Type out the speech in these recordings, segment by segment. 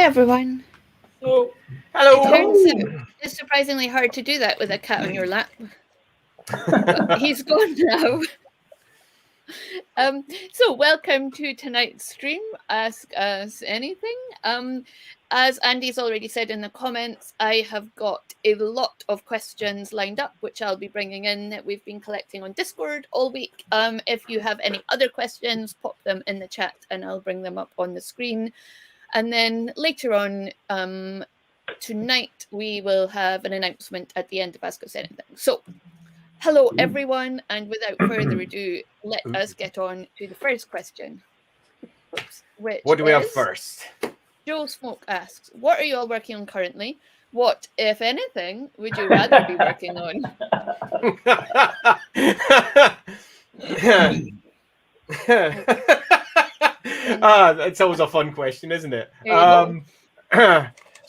everyone. Oh, hello. It turns out it's surprisingly hard to do that with a cat on your lap. But he's gone now. So welcome to tonight's stream, Ask Us Anything. As Andy's already said in the comments, I have got a lot of questions lined up, which I'll be bringing in that we've been collecting on Discord all week. If you have any other questions, pop them in the chat and I'll bring them up on the screen. And then later on tonight, we will have an announcement at the end of Ask Us Anything. So, hello everyone, and without further ado, let us get on to the first question. What do we have first? Joe Smoke asks, what are you all working on currently? What, if anything, would you rather be working on? It's always a fun question, isn't it?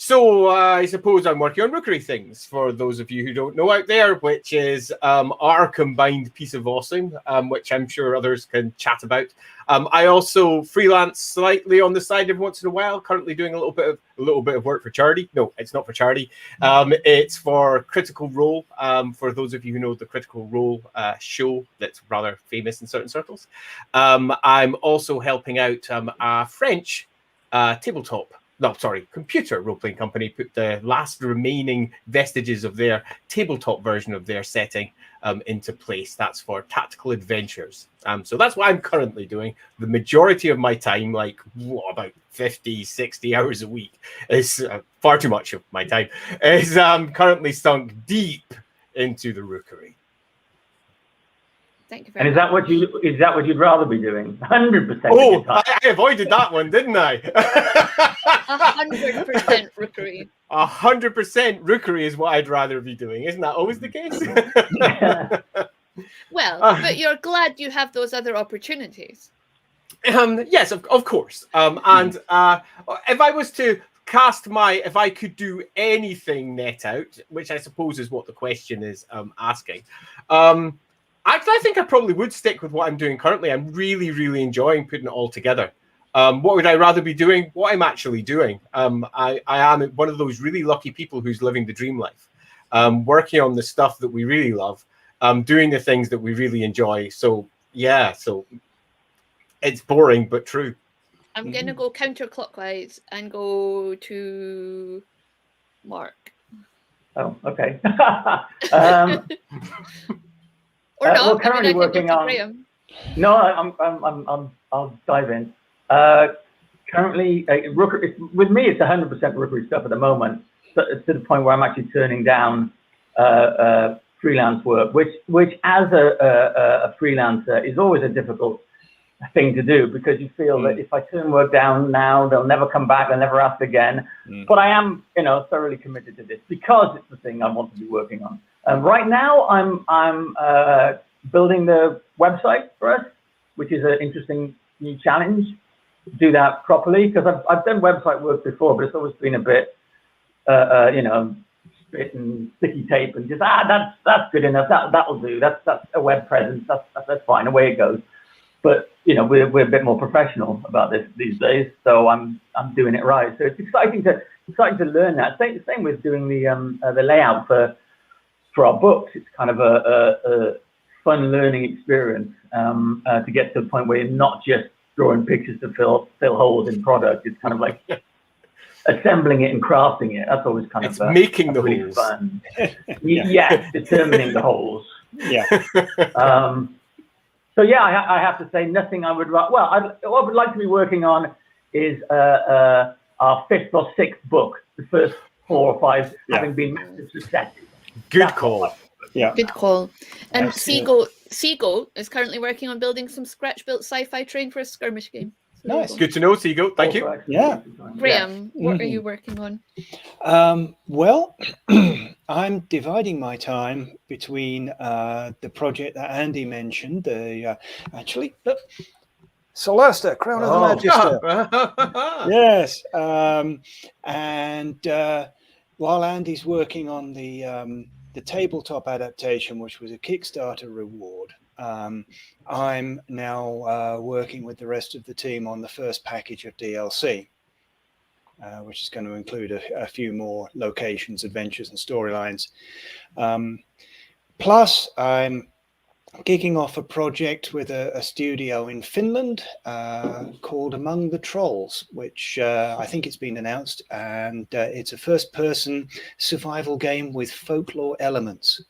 So I suppose I'm working on Rookery things, for those of you who don't know out there, which is our combined piece of awesome, which I'm sure others can chat about. I also freelance slightly on the side every once in a while, currently doing a little bit of work for charity. No, it's not for charity. It's for Critical Role, for those of you who know the Critical Role show that's rather famous in certain circles. I'm also helping out a French computer role-playing company put the last remaining vestiges of their tabletop version of their setting into place. That's for Tactical Adventures. So that's what I'm currently doing. The majority of my time, like about 50, 60 hours a week, is far too much of my time, is currently sunk deep into the Rookery. Thank you very much. And is that what you'd rather be doing? 100%. Oh, I avoided that one, didn't I? 100% Rookery. 100% Rookery is what I'd rather be doing. Isn't that always the case? Well, but you're glad you have those other opportunities. Yes, of course. And if I was to if I could do anything net out, which I suppose is what the question is asking, I think I probably would stick with what I'm doing currently. I'm really, really enjoying putting it all together. What would I rather be doing? What I'm actually doing. I am one of those really lucky people who's living the dream life, working on the stuff that we really love, doing the things that we really enjoy. So, yeah, so it's boring, but true. I'm going to go counterclockwise and go to Mark. Oh, okay. Or not. Well, currently working on. Graham. No, I'll dive in. Currently, Rookery, with me, it's 100% Rookery stuff at the moment. To the point where I'm actually turning down freelance work, which as a freelancer is always a difficult thing to do, because you feel that if I turn work down now, they'll never come back, they'll never ask again. But I am, thoroughly committed to this because it's the thing I want to be working on. Right now, I'm building the website for us, which is an interesting new challenge. Do that properly, because I've done website work before, but it's always been a bit, spit and sticky tape and just that's good enough. That'll do. That's a web presence. That's fine. Away it goes. But we're a bit more professional about this these days, so I'm doing it right. So it's exciting to learn that. Same with doing the layout for our books. It's kind of a fun learning experience to get to the point where you're not just drawing pictures to fill holes in product. It's kind of like assembling it and crafting it. That's always kind of making the really holes. Fun. Yeah, determining the holes. Yeah. So yeah, I have to say nothing I would. What I would like to be working on is our 5th or 6th book. The first 4 or 5 having been massive successes. Good call. Yeah. Good call. And Seagull is currently working on building some scratch-built sci-fi train for a skirmish game. So nice. Good to know, Seagull. Thank you. Yeah. Graham, what are you working on? Well, I'm dividing my time between the project that Andy mentioned, Celesta, Crown of the Magister. Yes. And while Andy's working on the tabletop adaptation, which was a Kickstarter reward, I'm now working with the rest of the team on the first package of DLC. which is going to include a few more locations, adventures, and storylines. Plus, I'm kicking off a project with a studio in Finland called Among the Trolls, which I think it's been announced, and it's a first-person survival game with folklore elements,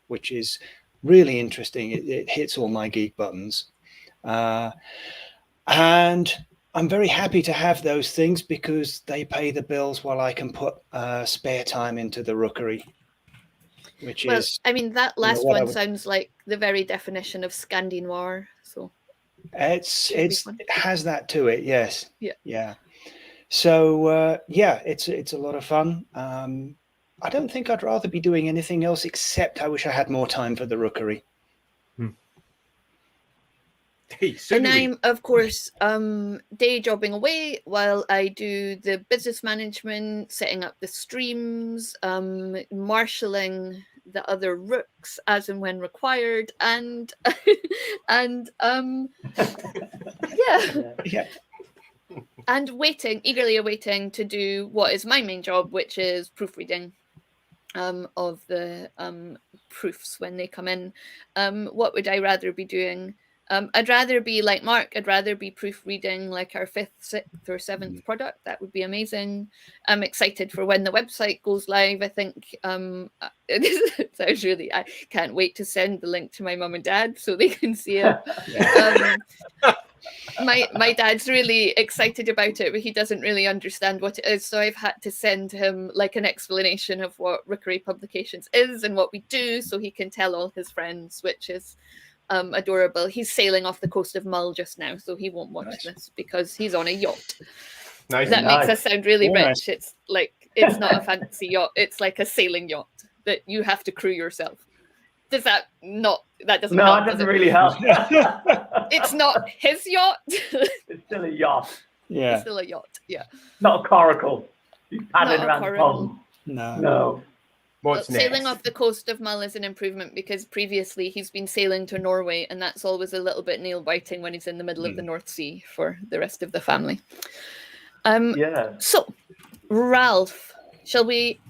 which is really interesting. It hits all my geek buttons. And I'm very happy to have those things because they pay the bills while I can put spare time into the Rookery. Which is, I mean, that last one sounds like the very definition of Scandinoir. So it has that to it, yes. Yeah. So it's a lot of fun. I don't think I'd rather be doing anything else except I wish I had more time for the Rookery. And I'm, of course, day jobbing away while I do the business management, setting up the streams, marshalling the other rooks as and when required, and and eagerly awaiting to do what is my main job, which is proofreading of the proofs when they come in. What would I rather be doing? I'd rather be like Mark. I'd rather be proofreading like our 5th, 6th, or 7th product. That would be amazing. I'm excited for when the website goes live. I think it sounds really. I can't wait to send the link to my mum and dad so they can see it. My dad's really excited about it, but he doesn't really understand what it is. So I've had to send him like an explanation of what Rookery Publications is and what we do, so he can tell all his friends, which is adorable. He's sailing off the coast of Mull just now, so he won't watch this because he's on a yacht. That makes us sound really rich. It's like, it's not a fancy yacht. It's like a sailing yacht that you have to crew yourself. Does that not? That doesn't. No, it doesn't really help. It's not his yacht. It's still a yacht. Yeah. It's still a yacht. Yeah. Not a coracle. He's paddling around the pond. No. What's next? Sailing off the coast of Mull is an improvement because previously he's been sailing to Norway, and that's always a little bit nail-biting when he's in the middle of the North Sea for the rest of the family. So, Ralph, shall we?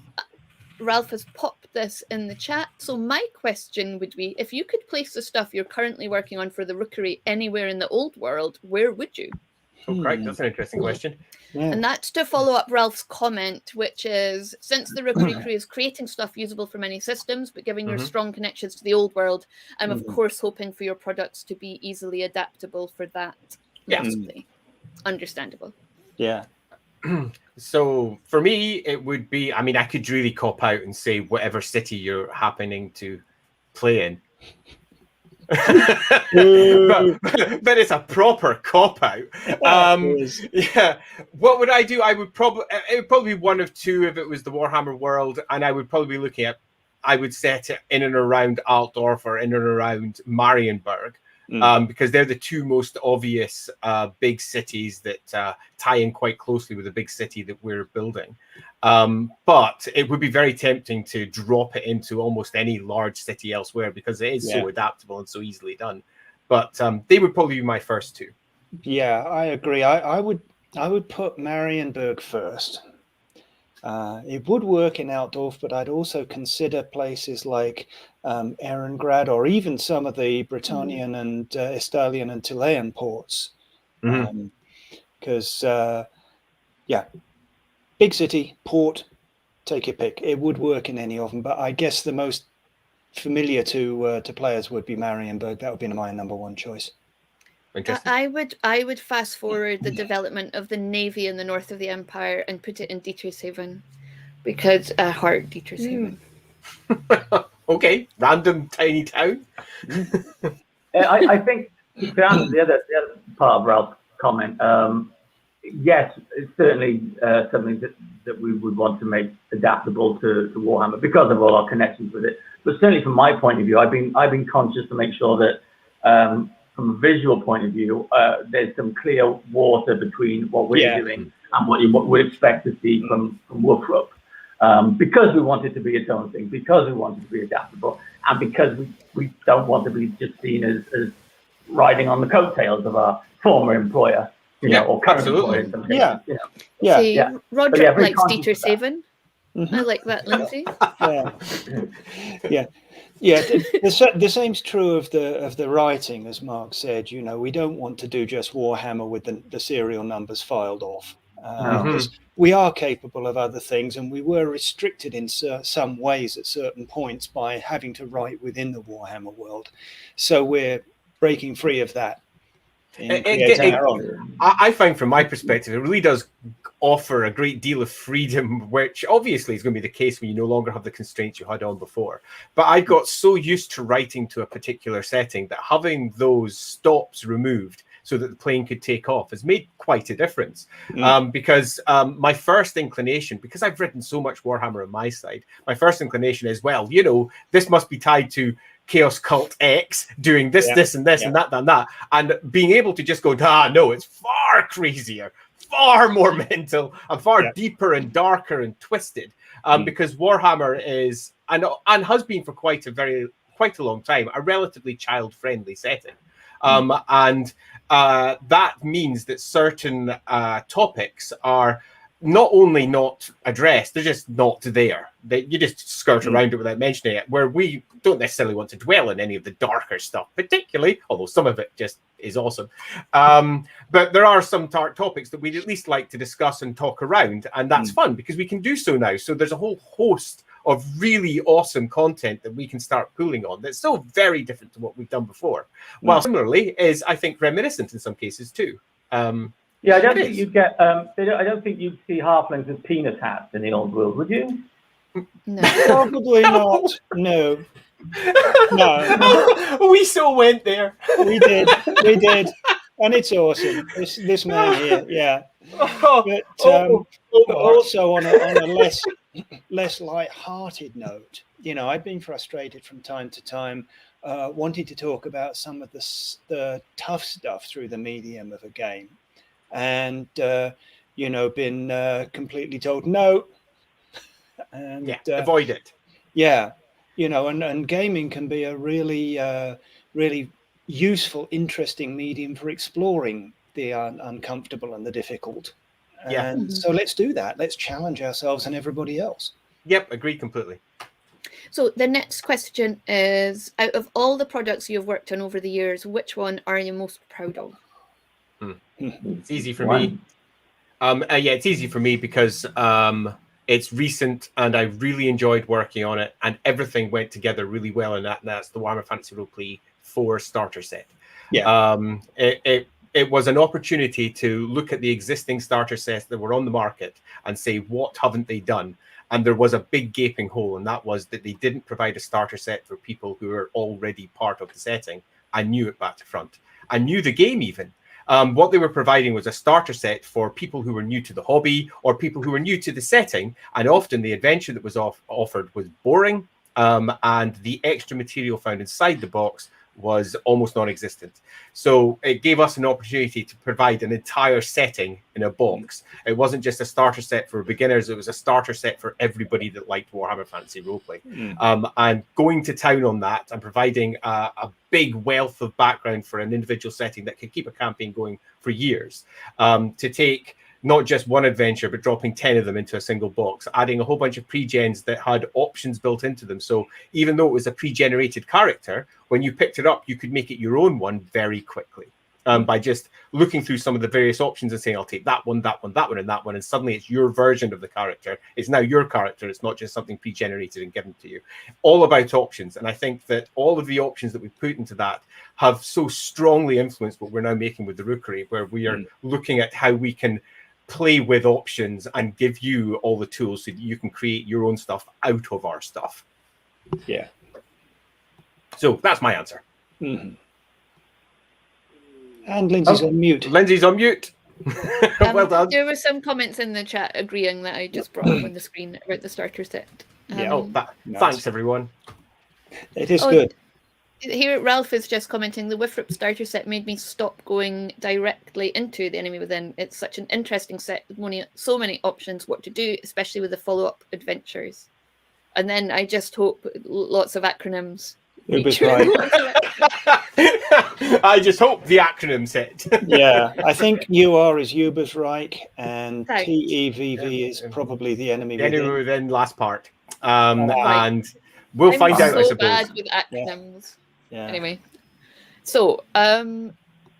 Ralph has popped this in the chat. So my question would be, if you could place the stuff you're currently working on for the Rookery anywhere in the old world, where would you? Oh, correct. That's an interesting question. Yeah. And that's to follow up Ralph's comment, which is, since the Rookery crew is creating stuff usable for many systems, but given your strong connections to the old world, I'm of course hoping for your products to be easily adaptable for that. Massively. Understandable. Yeah. So for me, it would be, I mean, I could really cop out and say whatever city you're happening to play in. but it's a proper cop out. Yeah. What would I do? It would probably be one of two if it was the Warhammer world, and I would probably be looking at, I would set it in and around Altdorf or in and around Marienburg. Because they're the two most obvious big cities that tie in quite closely with the big city that we're building. But it would be very tempting to drop it into almost any large city elsewhere because it is so adaptable and so easily done. But they would probably be my first two. Yeah, I agree. I would put Marienburg first. It would work in Altdorf, but I'd also consider places like Ehrengrad or even some of the Bretonnian and Estalian and Chilean ports. Because, big city, port, take your pick. It would work in any of them, but I guess the most familiar to players would be Marienburg. That would be my number one choice. I would fast forward the development of the navy in the north of the empire and put it in Dietershaven, because I heart Dietershaven. Okay, random tiny town. I think to answer the other part of Ralph's comment, yes, it's certainly something that we would want to make adaptable to Warhammer because of all our connections with it. But certainly from my point of view, I've been conscious to make sure that from a visual point of view, there's some clear water between what we're doing and what you would expect to see from Woofrup. Because we want it to be its own thing, because we want it to be adaptable, and because we don't want to be just seen as riding on the coattails of our former employer. Yeah, or current absolutely. employer in some cases. Yeah. You know. Yeah. See, yeah. Roderick yeah, very likes conscious Dieter of that. Saven. Mhm. I like that, Lindsay. Yeah. The same's true of the writing, as Mark said. You know, we don't want to do just Warhammer with the serial numbers filed off. Because we are capable of other things, and we were restricted in some ways at certain points by having to write within the Warhammer world. So we're breaking free of that in creating our own. I find, from my perspective, it really does offer a great deal of freedom, which obviously is going to be the case when you no longer have the constraints you had on before. But I got so used to writing to a particular setting that having those stops removed so that the plane could take off has made quite a difference. Because my first inclination, because I've written so much Warhammer on my side, my first inclination is, well, you know, this must be tied to Chaos Cult X doing this, this, and this, and that, and that. And being able to just go, no, it's far crazier, far more mental, and far deeper and darker and twisted. Because Warhammer is, and has been for quite a long time, a relatively child-friendly setting. And that means that certain topics are not only not addressed, they're just not there. You just skirt around it without mentioning it, where we don't necessarily want to dwell on any of the darker stuff, particularly, although some of it just is awesome. But there are some topics that we'd at least like to discuss and talk around, and that's fun because we can do so now. So there's a whole host of really awesome content that we can start pulling on that's so very different to what we've done before. While similarly is, I think, reminiscent in some cases too. Yeah, I don't think you'd get. I don't think you'd see halflings with penis hats in the old world, would you? No. Probably not. No. We so went there. We did, and it's awesome. This man here, yeah. But also on a less light-hearted note, you know, I've been frustrated from time to time, wanting to talk about some of the tough stuff through the medium of a game, and you know, been completely told no. And avoid it. Yeah, you know, and gaming can be a really really useful, interesting medium for exploring the uncomfortable and the difficult. And so let's do that. Let's challenge ourselves and everybody else. Yep, agree completely. So the next question is, out of all the products you've worked on over the years, which one are you most proud of? It's easy for me. It's easy for me because it's recent and I really enjoyed working on it, and everything went together really well in that. And that's the Warhammer Fantasy Roleplay 4 starter set. It was an opportunity to look at the existing starter sets that were on the market and say, what haven't they done? And there was a big gaping hole, and that was that they didn't provide a starter set for people who are already part of the setting. I knew it back to front. I knew the game even. What they were providing was a starter set for people who were new to the hobby or people who were new to the setting. And often the adventure that was offered was boring, and the extra material found inside the box was almost non-existent. So it gave us an opportunity to provide an entire setting in a box. It wasn't just a starter set for beginners, it was a starter set for everybody that liked Warhammer Fantasy Roleplay. And going to town on that and providing a big wealth of background for an individual setting that could keep a campaign going for years, to take not just one adventure, but dropping 10 of them into a single box, adding a whole bunch of pre-gens that had options built into them. So even though it was a pre-generated character, when you picked it up, you could make it your own one very quickly, by just looking through some of the various options and saying, I'll take that one, that one, that one, and that one. And suddenly it's your version of the character. It's now your character. It's not just something pre-generated and given to you. All about options. And I think that all of the options that we put into that have so strongly influenced what we're now making with the Rookery, where we are looking at how we can play with options and give you all the tools so that you can create your own stuff out of our stuff. Yeah. So that's my answer. And Lindsay's on mute. Lindsay's on mute. Well done. There were some comments in the chat agreeing that I just brought up on the screen about the starter set. Thanks, everyone. It is good. Here, Ralph is just commenting, the Wifrip starter set made me stop going directly into the enemy within. It's such an interesting set with so many options what to do, especially with the follow-up adventures. And then I just hope lots of acronyms. It was right. I just hope the acronym's hit. Yeah, I think UR is Ubersreich and Thanks. TEVV is probably the enemy The enemy within. within last part. Right. And we'll find out, I so suppose. bad with acronyms. Yeah. Anyway, so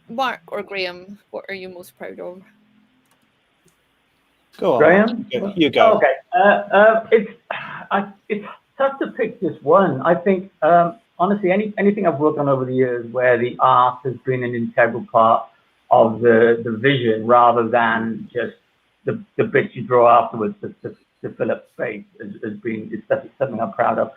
Mark or Graham, what are you most proud of? Go on, Graham? you go. Okay. It's tough to pick just one. I think, honestly, anything I've worked on over the years where the art has been an integral part of the vision rather than just the bits you draw afterwards to fill up space is something I'm proud of.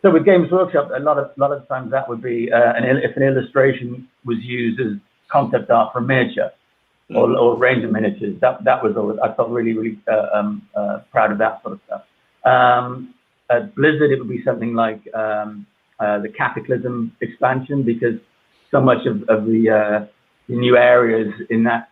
So with Games Workshop, a lot of times that would be if an illustration was used as concept art for a miniature or range of miniatures. That was always, I felt really proud of that sort of stuff. At Blizzard, it would be something like the Cataclysm expansion, because so much of the new areas in that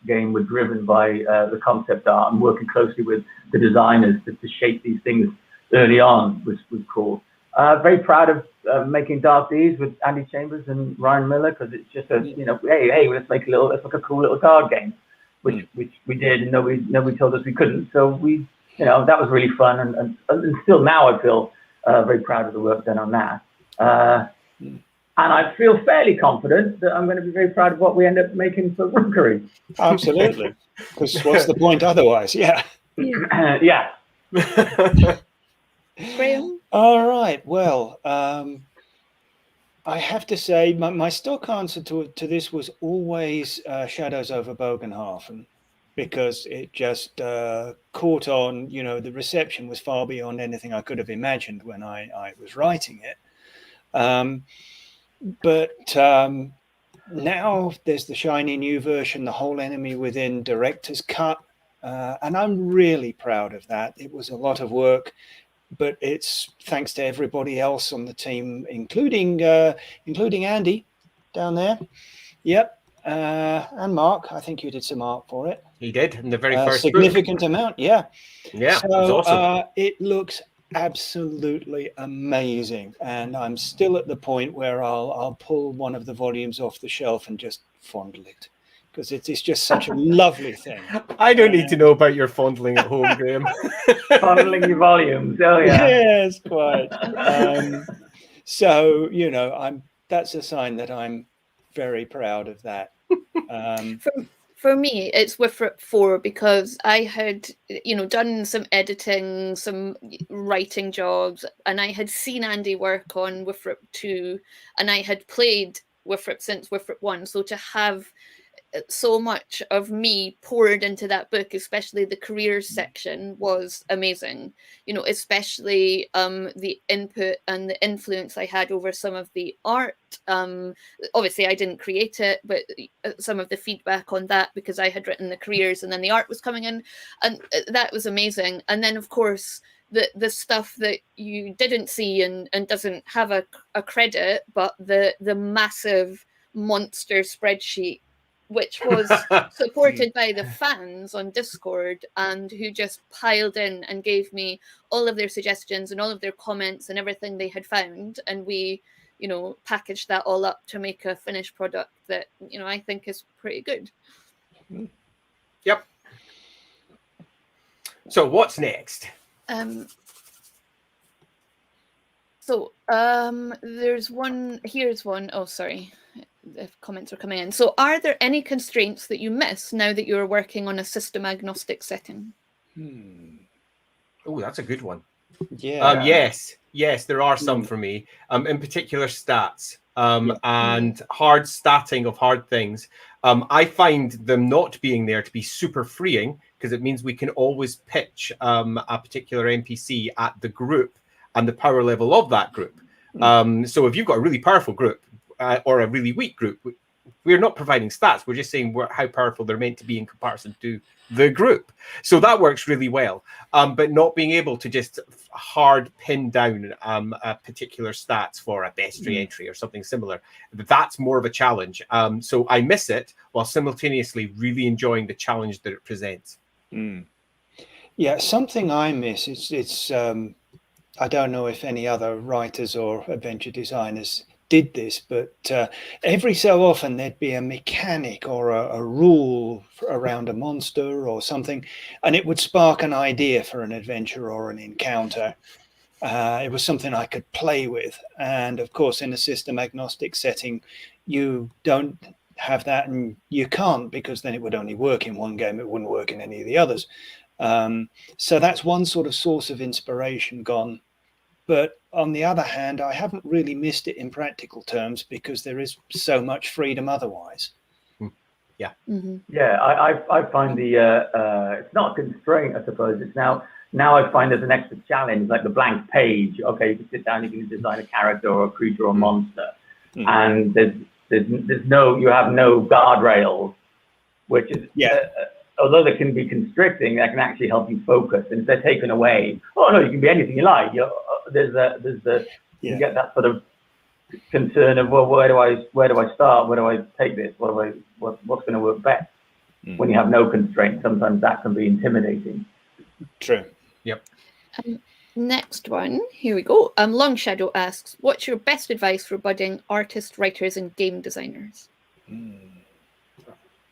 game were driven by the concept art, and working closely with the designers to shape these things early on was cool. Very proud of making Dark Deeds with Andy Chambers and Ryan Miller, because it's just hey, let's make a cool little card game, which we did, and nobody told us we couldn't. So we, that was really fun, and still now I feel very proud of the work done on that. And I feel fairly confident that I'm going to be very proud of what we end up making for Rookery. Absolutely, because what's the point otherwise? Yeah. Yeah. Graham? All right. Well, I have to say my stock answer to this was always Shadows over Bogenhafen, because it just caught on. The reception was far beyond anything I could have imagined when I was writing it. But now there's the shiny new version, the whole enemy within director's cut, and I'm really proud of that. It was a lot of work, but it's thanks to everybody else on the team, including Andy down there. Yep. And Mark, I think you did some art for it. He did in the very first significant amount, yeah. Yeah, so, it was awesome. It looks absolutely amazing, and I'm still at the point where I'll pull one of the volumes off the shelf and just fondle it, because it's just such a lovely thing. I don't need to know about your fondling at home, Graham. Fondling your volumes, oh yeah. Yes, quite. So that's a sign that I'm very proud of that. For me, it's Wifrit 4, because I had, done some editing, some writing jobs, and I had seen Andy work on Wifrit 2, and I had played Wifrit since Wifrit 1. So to have so much of me poured into that book, especially the careers section, was amazing. Especially the input and the influence I had over some of the art. Obviously I didn't create it, but some of the feedback on that, because I had written the careers and then the art was coming in, and that was amazing. And then of course the stuff that you didn't see and doesn't have a credit, but the massive monster spreadsheet, which was supported by the fans on Discord, and who just piled in and gave me all of their suggestions and all of their comments and everything they had found. And we, packaged that all up to make a finished product that, I think is pretty good. Yep. So what's next? There's one, here's one. Oh, sorry. The comments are coming in. So are there any constraints that you miss now that you're working on a system agnostic setting? Oh, that's a good one. Yeah. Yes, there are some for me. In particular, stats and hard statting of hard things. I find them not being there to be super freeing, because it means we can always pitch a particular NPC at the group and the power level of that group. So if you've got a really powerful group or a really weak group, we're not providing stats. We're just saying how powerful they're meant to be in comparison to the group. So that works really well. But not being able to just hard pin down a particular stats for a bestiary entry or something similar, that's more of a challenge. So I miss it while simultaneously really enjoying the challenge that it presents. Yeah, something I miss, it's I don't know if any other writers or adventure designers did this, but every so often there'd be a mechanic or a rule around a monster or something, and it would spark an idea for an adventure or an encounter. It was something I could play with. And of course, in a system agnostic setting, you don't have that, and you can't, because then it would only work in one game. It wouldn't work in any of the others. So that's one sort of source of inspiration gone. But on the other hand, I haven't really missed it in practical terms, because there is so much freedom otherwise. Yeah. Mm-hmm. Yeah, I find the it's not a constraint, I suppose. It's now I find there's an extra challenge, like the blank page. Okay, you can sit down, you can design a character or a creature or monster, and you have no guardrails, which is although they can be constricting, that can actually help you focus. And if they're taken away, you can be anything you like. You get that sort of concern of, well, where do I start? Where do I take this? What's going to work best? When you have no constraints, sometimes that can be intimidating. True. Yep. Next one, here we go. Long Shadow asks, what's your best advice for budding artists, writers, and game designers?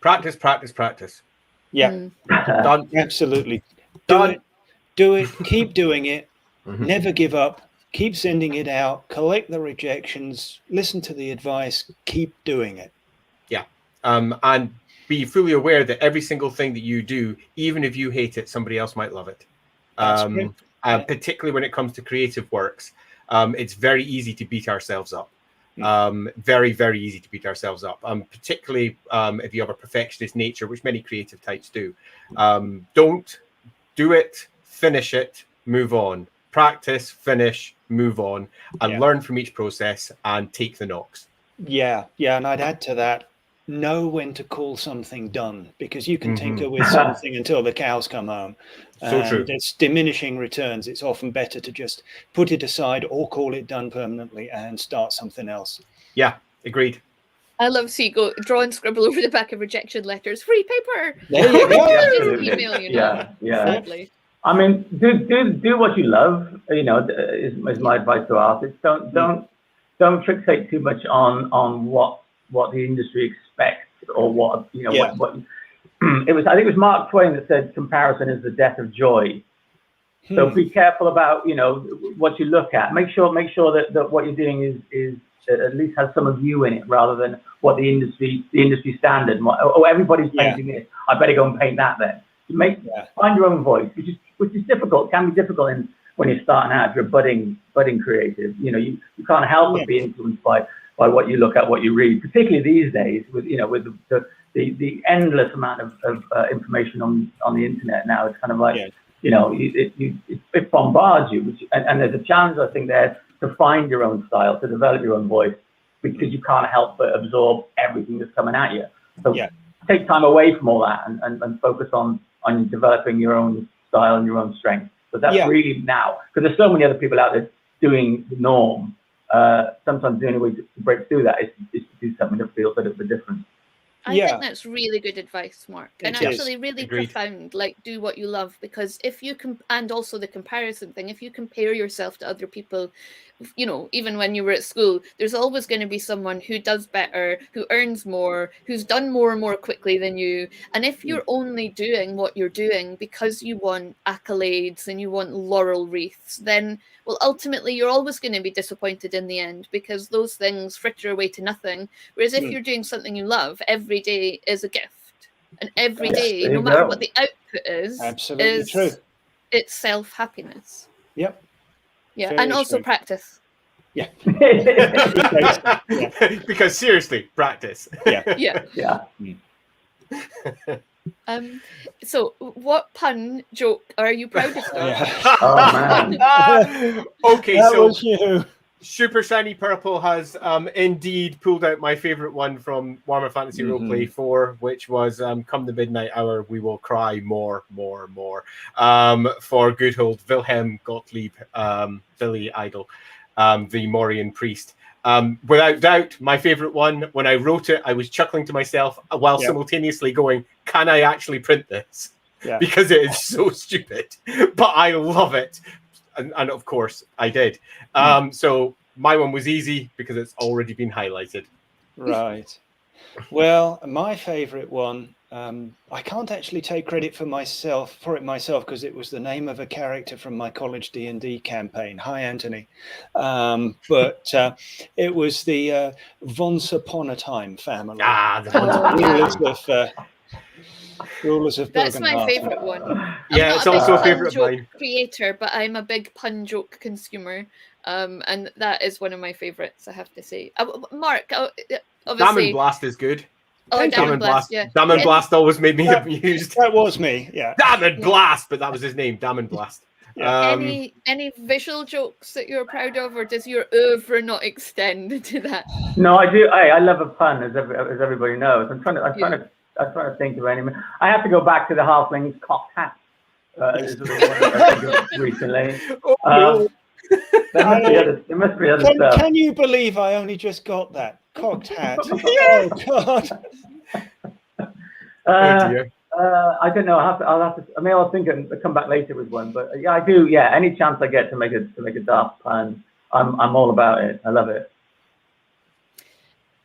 Practice, practice, practice. Yeah. Done. Absolutely. Done. Do it. Keep doing it. Mm-hmm. Never give up. Keep sending it out. Collect the rejections. Listen to the advice. Keep doing it. Yeah. And be fully aware that every single thing that you do, even if you hate it, somebody else might love it. Particularly when it comes to creative works, it's very easy to beat ourselves up. Very, very easy to beat ourselves up. Particularly if you have a perfectionist nature, which many creative types do. Don't do it, finish it, move on. Practice, finish, move on, and learn from each process and take the knocks. Yeah, and I'd add to that, know when to call something done, because you can tinker with something until the cows come home. So true. It's diminishing returns. It's often better to just put it aside or call it done permanently and start something else. Yeah, agreed. I love see go draw and scribble over the back of rejection letters. Free paper. There you go. Absolutely. Email, you know. Yeah. Sadly. I mean, do what you love. You know, is my advice to artists. Don't fixate too much on what the industry expects, or what what it was. I think it was Mark Twain that said comparison is the death of joy. So be careful about what you look at. Make sure that what you're doing is at least has some of you in it, rather than what the industry standard. Everybody's painting this. I better go and paint that then. Find your own voice, which is difficult. Can be difficult when you're starting out. If you're a budding creative, you can't help but be influenced by what you look at, what you read. Particularly these days, with the endless amount of information on the internet now. It's kind of like it bombards you, and there's a challenge, I think, there to find your own style, to develop your own voice, because you can't help but absorb everything that's coming at you. So take time away from all that and focus on developing your own style and your own strength. But that's really now, because there's so many other people out there doing the norm. Sometimes the only way to break through that is to do something that feels a bit of a difference. I think that's really good advice, Mark, and actually really Agreed. profound. Like, do what you love, because if you can, and also the comparison thing, if you compare yourself to other people, even when you were at school, there's always going to be someone who does better, who earns more, who's done more and more quickly than you. And if you're only doing what you're doing because you want accolades and you want laurel wreaths, then, well, ultimately you're always going to be disappointed in the end, because those things fritter away to nothing. Whereas if you're doing something you love, every day is a gift. And every day, no matter what the output is, absolutely true. It's self-happiness. Yep. Yeah, Very and also true. practice. Yeah. Because seriously, practice. Yeah. So what pun joke are you proudest of? Oh man. Okay, That so was you. Super Shiny Purple has indeed pulled out my favorite one from Warhammer Fantasy Roleplay 4, which was come the midnight hour, we will cry more. For good old Wilhelm Gottlieb, Billy Idol, the Morian priest. Without doubt, my favorite one. When I wrote it, I was chuckling to myself while simultaneously going, can I actually print this? Because it is so stupid, but I love it. And of course I did. So my one was easy because it's already been highlighted. Right. Well, my favourite one, I can't actually take credit for it myself because it was the name of a character from my college D&D campaign. Hi, Anthony. But it was the Once Upon a Time family. The Rulers of That's my Bergenhafen. favourite one. Yeah, I'm it's not also a big favourite pun of joke mine. creator, but I'm a big pun joke consumer. And that is one of my favourites, I have to say. Mark, obviously. Damn Blast is good. Oh, Thank you. Damn Blast, yeah. Damn Blast always made me amused. That was me, yeah. Damn Blast, but that was his name, Damn Blast. Yeah. Any visual jokes that you're proud of, or does your oeuvre not extend to that? No, I do. I love a pun, as everybody knows. I'm trying to think of any. I have to go back to the halfling's cocked hat. Is the one I think of recently. No. There must be other stuff. Can you believe I only just got that cocked hat? Oh God! Oh dear. I don't know. I'll have to. I mean, I'll think and come back later with one. But yeah, I do. Yeah, any chance I get to make a daft pun, I'm all about it. I love it.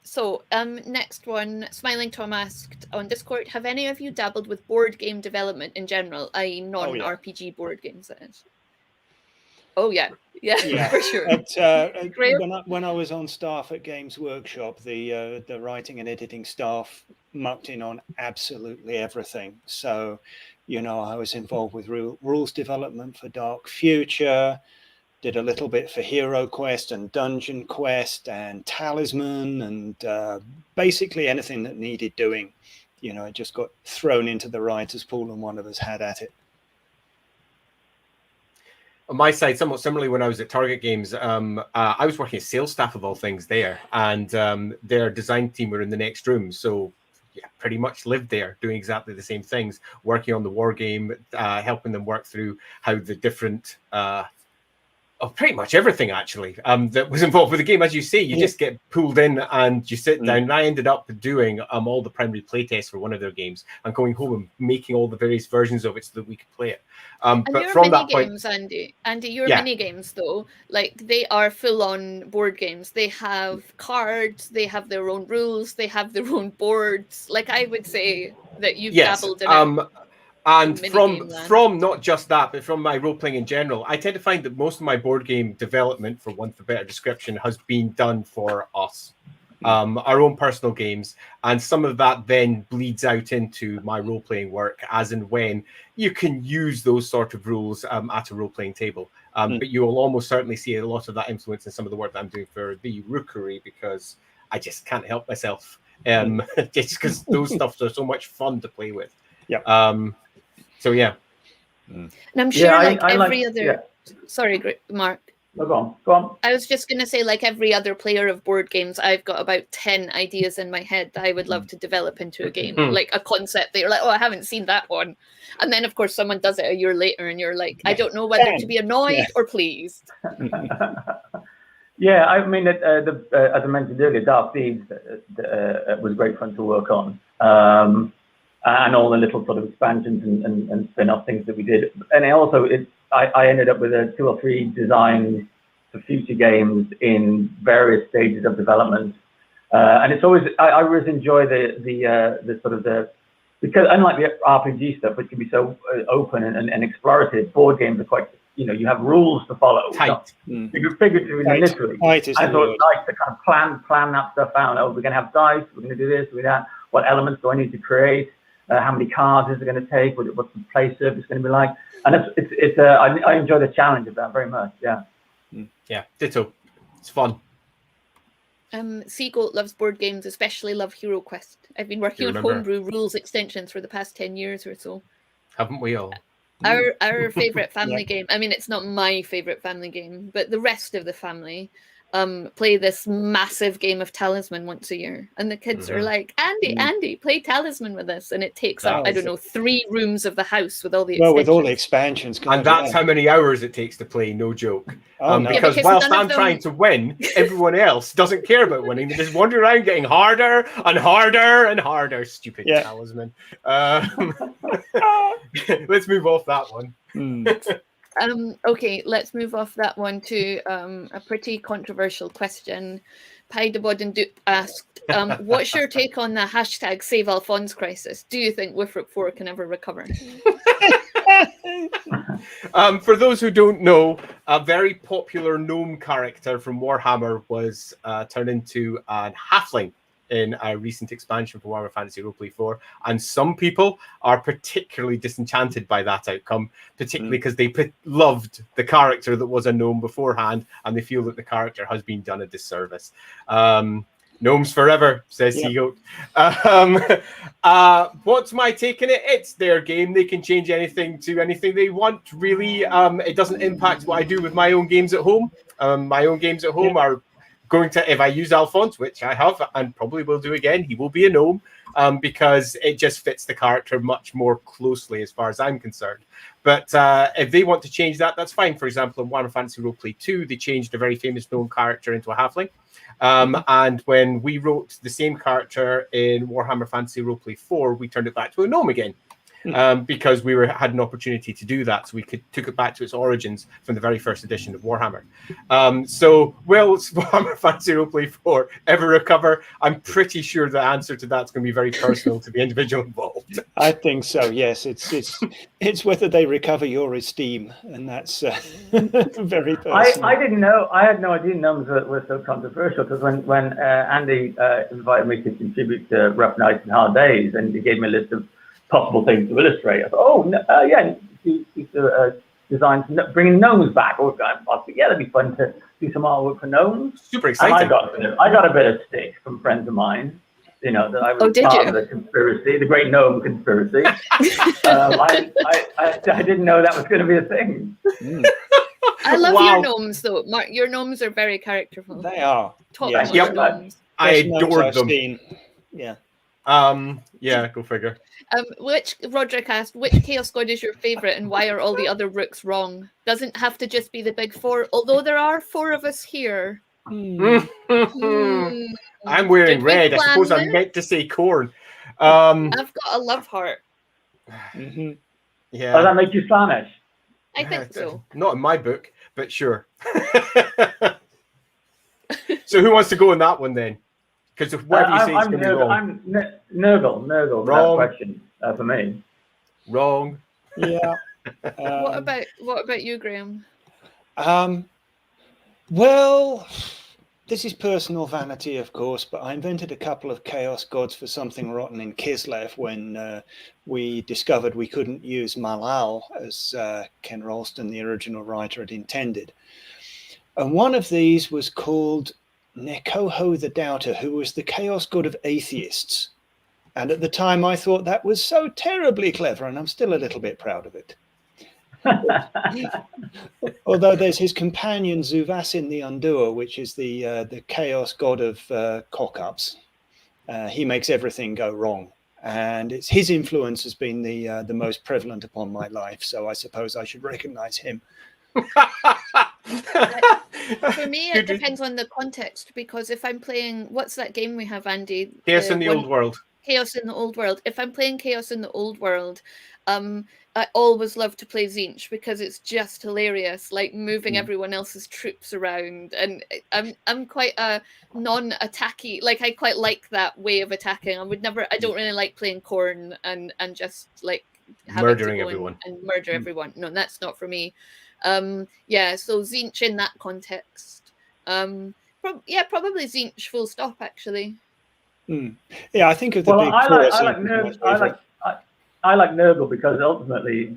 So, next one, Smiling Tom asked on Discord, have any of you dabbled with board game development in general, i.e. non-RPG board games, that is? Oh, yeah, for sure. When I was on staff at Games Workshop, the writing and editing staff mucked in on absolutely everything. So, I was involved with rules development for Dark Future, did a little bit for Hero Quest and Dungeon Quest and Talisman, and basically anything that needed doing. It just got thrown into the writer's pool and one of us had at it. On my side, somewhat similarly, when I was at Target Games, I was working as sales staff of all things there, and their design team were in the next room. So, yeah, pretty much lived there, doing exactly the same things, working on the war game, helping them work through how the different pretty much everything actually that was involved with the game. As you say, you just get pulled in and you sit down. And I ended up doing all the primary playtests for one of their games and going home and making all the various versions of it so that we could play it. And but your from mini that point, games, Andy, your mini games though, like they are full-on board games. They have cards, they have their own rules, they have their own boards. Like I would say that you've dabbled in it. And from not just that, but from my role playing in general, I tend to find that most of my board game development, for want of a better description, has been done for us, our own personal games, and some of that then bleeds out into my role playing work, as and when you can use those sort of rules at a role playing table. But you will almost certainly see a lot of that influence in some of the work that I'm doing for the Rookery, because I just can't help myself, just because those stuffs are so much fun to play with. Yeah. So yeah, and I'm sure every other. Sorry, Mark. No, go on. I was just going to say, like every other player of board games, I've got about 10 ideas in my head that I would love to develop into a game, like a concept that you're like, oh, I haven't seen that one, and then of course someone does it a year later, and you're like, I don't know whether to be annoyed or pleased. Yeah, I mean, as I mentioned earlier, Dark Thieves was great fun to work on. And all the little sort of expansions and spin-off things that we did. And I ended up with 2 or 3 designs for future games in various stages of development. And it's always, I always enjoy the sort of because unlike the RPG stuff, which can be so open and explorative, board games are quite, you have rules to follow. Tight. Figuratively and literally. I thought it's nice to kind of plan that stuff out. Oh, we're going to have dice, we're going to do this, we're that. What elements do I need to create? How many cards is it going to take? What's the play surface going to be like? And I enjoy the challenge of that very much. Yeah. Yeah, ditto. It's fun. Seagoat loves board games, especially love Hero Quest. I've been working on homebrew rules extensions for the past 10 years or so. Haven't we all? Our favorite family game. I mean, it's not my favorite family game, but the rest of the family play this massive game of Talisman once a year, and the kids are like, Andy, play Talisman with us, and it takes up 3 rooms of the house with all the extensions. With all the expansions, and that's how many hours it takes to play. No joke. Because whilst I'm trying to win, everyone else doesn't care about winning. They just wander around getting harder and harder and harder. Stupid Talisman. Let's move off that one. Okay, let's move off that one to a pretty controversial question. Pydabod and Dupe asked, what's your take on the hashtag Save Alphonse crisis? Do you think Wifrook 4 can ever recover? For those who don't know, a very popular gnome character from Warhammer was turned into a halfling in a recent expansion for Warhammer Fantasy Roleplay 4, and some people are particularly disenchanted by that outcome, particularly because they loved the character that was a gnome beforehand, and they feel that the character has been done a disservice. Gnomes forever, says Seagoat. What's my take on it? It's their game. They can change anything to anything they want, really. It doesn't impact what I do with my own games at home. My own games at home are going to, if I use Alphonse, which I have and probably will do again, he will be a gnome, because it just fits the character much more closely as far as I'm concerned. But if they want to change that, that's fine. For example, in Warhammer Fantasy Roleplay 2, they changed a very famous gnome character into a halfling. And when we wrote the same character in Warhammer Fantasy Roleplay 4, we turned it back to a gnome again. Because we had an opportunity to do that, so we took it back to its origins from the very first edition of Warhammer. So will Warhammer Fantasy Roleplay 4 ever recover? I'm pretty sure the answer to that's going to be very personal to the individual involved. I think so. Yes, it's whether they recover your esteem, and that's very personal. I didn't know. I had no idea gnomes were so controversial, because when Andy invited me to contribute to Rough Nights and Hard Days, and he gave me a list of possible things to illustrate, I thought, design bringing gnomes back. I thought, that'd be fun to do some artwork for gnomes. Super exciting. And I got a bit of stick from friends of mine, that I was part of the conspiracy, the Great Gnome Conspiracy. I didn't know that was going to be a thing. I love your gnomes, though. Mark, your gnomes are very characterful. They are. Top-notch gnomes. I adored them. Yeah. Go figure. Roderick asked, which Chaos God is your favourite, and why are all the other Rooks wrong? Doesn't have to just be the big four, although there are 4 of us here. I'm wearing red. I suppose I meant to say corn. I've got a love heart. Yeah. Does that make you Spanish? I think so. Not in my book, but sure. So who wants to go in that one then? Because whatever you say is going to be wrong. I'm Nurgle. Wrong. That question for me. Wrong. Yeah. What about you, Graham? Well, this is personal vanity, of course, but I invented a couple of Chaos Gods for Something Rotten in Kislev when we discovered we couldn't use Malal as Ken Ralston, the original writer, had intended. And one of these was called Nekoho the Doubter, who was the Chaos God of Atheists. And at the time I thought that was so terribly clever, and I'm still a little bit proud of it. Although there's his companion Zuvasin the Undoer, which is the Chaos God of cock-ups. He makes everything go wrong. And his influence has been the most prevalent upon my life, so I suppose I should recognize him. For me, it depends on the context, because if I'm playing, what's that game we have, Andy? Chaos in the Old World. Chaos in the Old World. If I'm playing Chaos in the Old World, I always love to play Tzeentch because it's just hilarious, like moving everyone else's troops around. And I'm quite a non-attacky, like I quite like that way of attacking. I don't really like playing Khorne and just like murdering everyone and murder everyone. No, that's not for me. So Tzeentch in that context. Probably Tzeentch full stop, actually. Yeah, I think of the big four. I like Nurgle because ultimately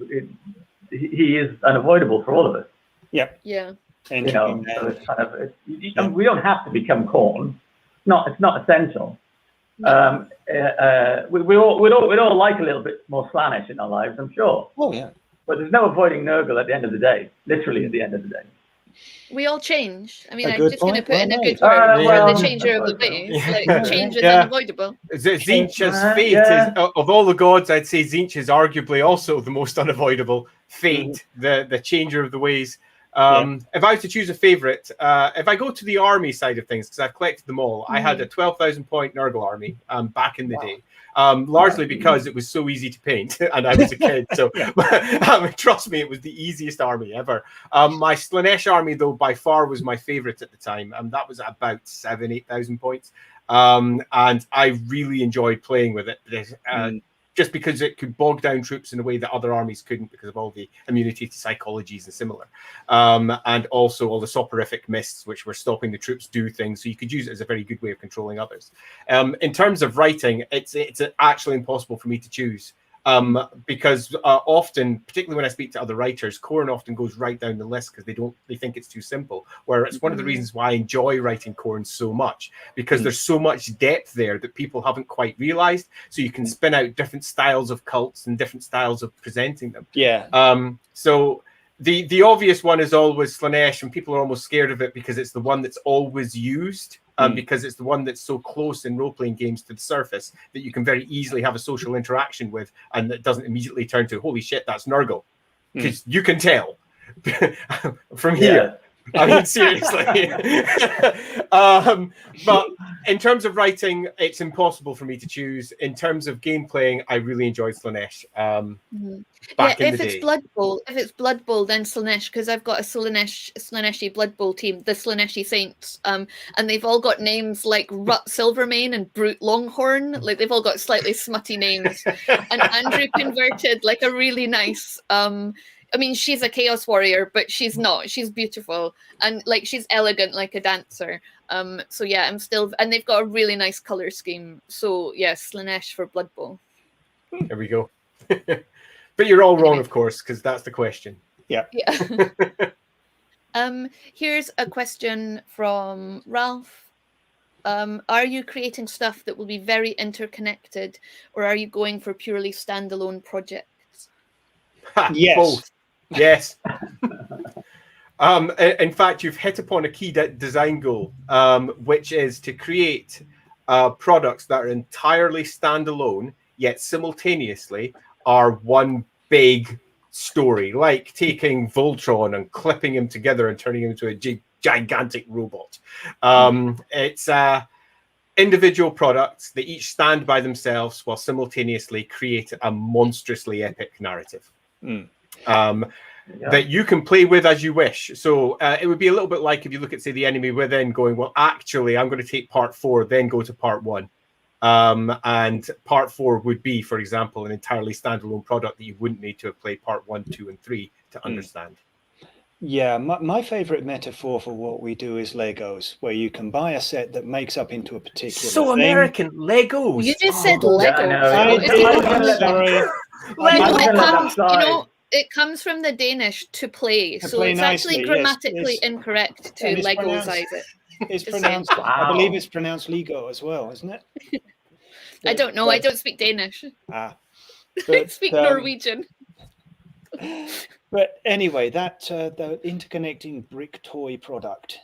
he is unavoidable for all of us. Yep. Yeah. And so it's kind of we don't have to become Khorne. It's not essential. No. We'd all like a little bit more Slaanesh in our lives, I'm sure. Oh yeah. But there's no avoiding Nurgle at the end of the day. Literally at the end of the day. We all change. I mean, I'm just going to put in a good word for the changer of the ways. Change is unavoidable. Tzeentch's fate is, of all the gods, I'd say Tzeentch is arguably also the most unavoidable fate, the changer of the ways. If I was to choose a favorite, if I go to the army side of things, because I've collected them all, I had a 12,000 point Nurgle army back in the day. Largely because it was so easy to paint and I was a kid. So trust me, it was the easiest army ever. My Slanesh army, though, by far was my favorite at the time. That was about 8,000 points. And I really enjoyed playing with it. Just because it could bog down troops in a way that other armies couldn't because of all the immunity to psychologies and similar. And also all the soporific mists, which were stopping the troops do things. So you could use it as a very good way of controlling others. In terms of writing, it's actually impossible for me to choose. Because often, particularly when I speak to other writers, Khorne often goes right down the list because they think it's too simple. Where it's one of the reasons why I enjoy writing Khorne so much, because there's so much depth there that people haven't quite realized. So you can spin out different styles of cults and different styles of presenting them. So the obvious one is always Slanesh, and people are almost scared of it because it's the one that's always used. Because it's the one that's so close in role-playing games to the surface that you can very easily have a social interaction with, and it doesn't immediately turn to, holy shit, that's Nurgle. Because you can tell from here. I mean, seriously. But in terms of writing, it's impossible for me to choose. In terms of game playing, I really enjoyed Slanesh. Back in the day. If it's Blood Bowl, then Slanesh, because I've got a Slaneshi Blood Bowl team, the Slaneshi Saints, and they've all got names like Rut Silvermane and Brute Longhorn. Like they've all got slightly smutty names. And Andrew converted like a really nice. I mean, she's a Chaos Warrior, but she's not. She's beautiful and like she's elegant like a dancer. So yeah, and they've got a really nice color scheme. So yeah, Slanesh for Blood Bowl. There we go. But you're all wrong, of course, because that's the question. Yeah. Here's a question from Ralph. Are you creating stuff that will be very interconnected, or are you going for purely standalone projects? Yes. Both. Yes. In fact, you've hit upon a key design goal, which is to create products that are entirely standalone, yet simultaneously are one big story, like taking Voltron and clipping him together and turning him into a gigantic robot. It's individual products that each stand by themselves while simultaneously create a monstrously epic narrative. That you can play with as you wish. So it would be a little bit like if you look at, say, The Enemy Within, going, well, actually, I'm going to take part 4, then go to part 1. And part 4 would be, for example, an entirely standalone product that you wouldn't need to have played part 1, 2, and 3 to understand. Yeah, my favorite metaphor for what we do is Legos, where you can buy a set that makes up into a particular thing. American, Legos. You just said Legos. It comes from the Danish to play, so it's nicely, actually grammatically incorrect to Legosize it. It's pronounced. I believe it's pronounced Lego as well, isn't it? I don't know. I don't speak Danish. But, I speak Norwegian. But anyway, that the interconnecting brick toy product,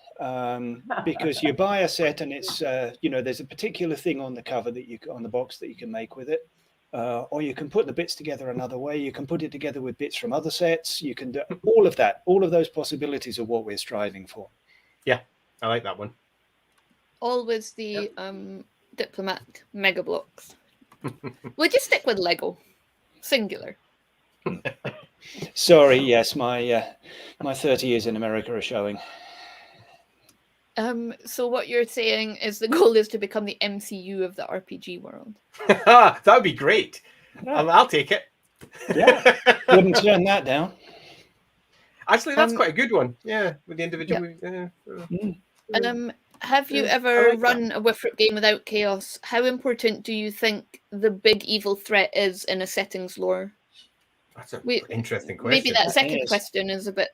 because you buy a set and it's there's a particular thing on the cover that on the box that you can make with it. Or you can put the bits together another way. You can put it together with bits from other sets. You can do all of that. All of those possibilities are what we're striving for. Yeah, I like that one. Always the Diplomat Mega Blocks. We'll just stick with Lego. Singular. Sorry, yes, my 30 years in America are showing. So what you're saying is the goal is to become the MCU of the RPG world. That would be great. Yeah. I'll take it. Yeah, wouldn't turn that down. Actually, that's quite a good one. Yeah, with the individual. Have you ever run a Wifrit game without chaos? How important do you think the big evil threat is in a settings lore? That's an interesting question. Maybe that second question is a bit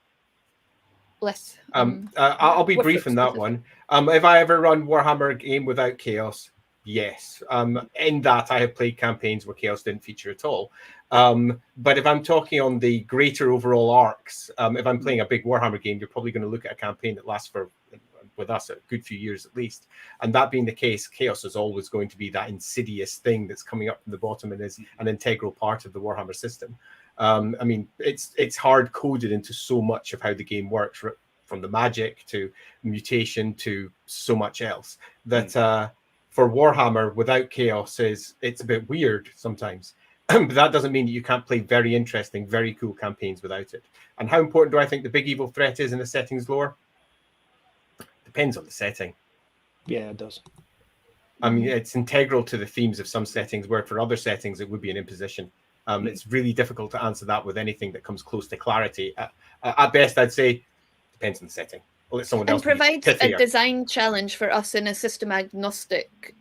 less. I'll be brief in that one. If I ever run Warhammer game without chaos, yes. In that I have played campaigns where chaos didn't feature at all. But if I'm talking on the greater overall arcs, if I'm playing a big Warhammer game, you're probably going to look at a campaign that lasts for, with us, a good few years at least. And that being the case, chaos is always going to be that insidious thing that's coming up from the bottom and is an integral part of the Warhammer system. I mean, it's hard coded into so much of how the game works, from the magic to mutation to so much else, that for Warhammer, without chaos, it's a bit weird sometimes. But that doesn't mean that you can't play very interesting, very cool campaigns without it. And how important do I think the big evil threat is in the settings lore? Depends on the setting. Yeah, it does. I mean, it's integral to the themes of some settings, where for other settings it would be an imposition. It's really difficult to answer that with anything that comes close to clarity. At best, I'd say depends on the setting. I'll let someone else. And provides a design challenge for us in a system agnostic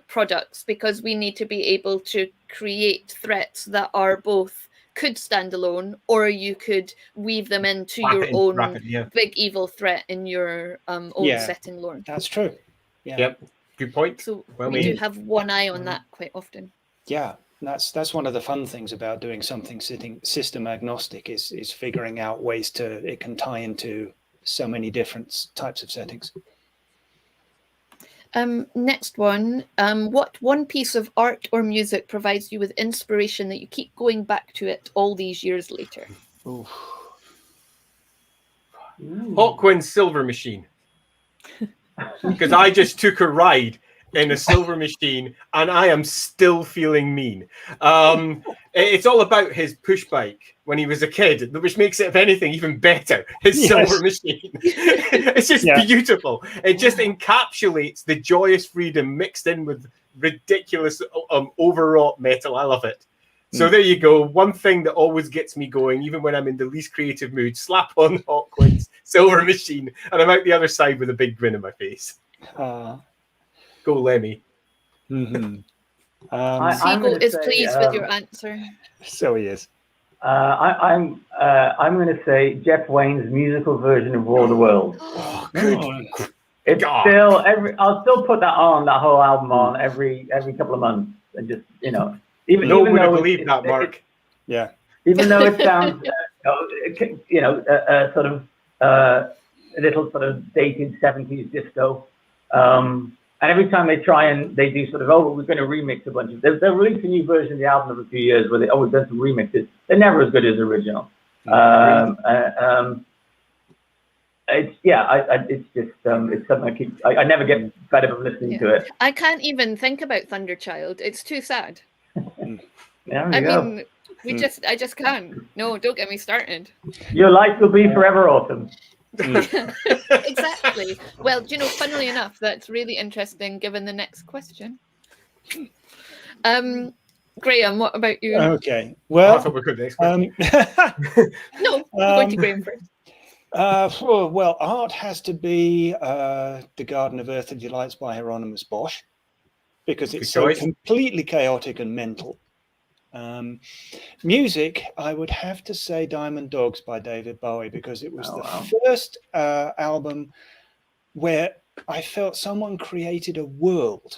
products, because we need to be able to create threats that are both could stand alone, or you could weave them into your own big evil threat in your own setting lore. That's true. Yeah. Yep. Good point. So we do have one eye on that quite often. Yeah. That's one of the fun things about doing something system agnostic is figuring out ways it can tie into so many different types of settings. Next one. What one piece of art or music provides you with inspiration that you keep going back to it all these years later? Ooh. Hawkwind's Silver Machine. Because I just took a ride in a silver machine, and I am still feeling mean. It's all about his push bike when he was a kid, which makes it, if anything, even better. His silver machine. It's just beautiful. It just encapsulates the joyous freedom mixed in with ridiculous overwrought metal. I love it. So there you go. One thing that always gets me going, even when I'm in the least creative mood, slap on Hawkwind's Silver Machine, and I'm out the other side with a big grin on my face. Go, Lemmy. Mm-hmm. Seagull is pleased with your answer. So he is. I'm going to say Jeff Wayne's musical version of War of the Worlds. Oh, good. It's still I'll still put that whole album on every couple of months, and just even no one would believe that, Mark. Yeah. Even though it sounds sort of a little sort of dated 70s disco. And every time they try and they do sort of, we're going to remix a bunch of, they'll release a new version of the album every few years where we've done some remixes. They're never as good as the original. It's just it's something I never get fed up of listening to it. I can't even think about Thunderchild. It's too sad. I just can't. No, don't get me started. Your life will be forever autumn. Exactly. Well, funnily enough, that's really interesting given the next question. Graham, what about you? Okay. Well, I thought we could next question. No, we're going to Graham first. Well, art has to be The Garden of Earthly Delights by Hieronymus Bosch, because it's so completely chaotic and mental. Music, I would have to say Diamond Dogs by David Bowie, because it was the first album where I felt someone created a world.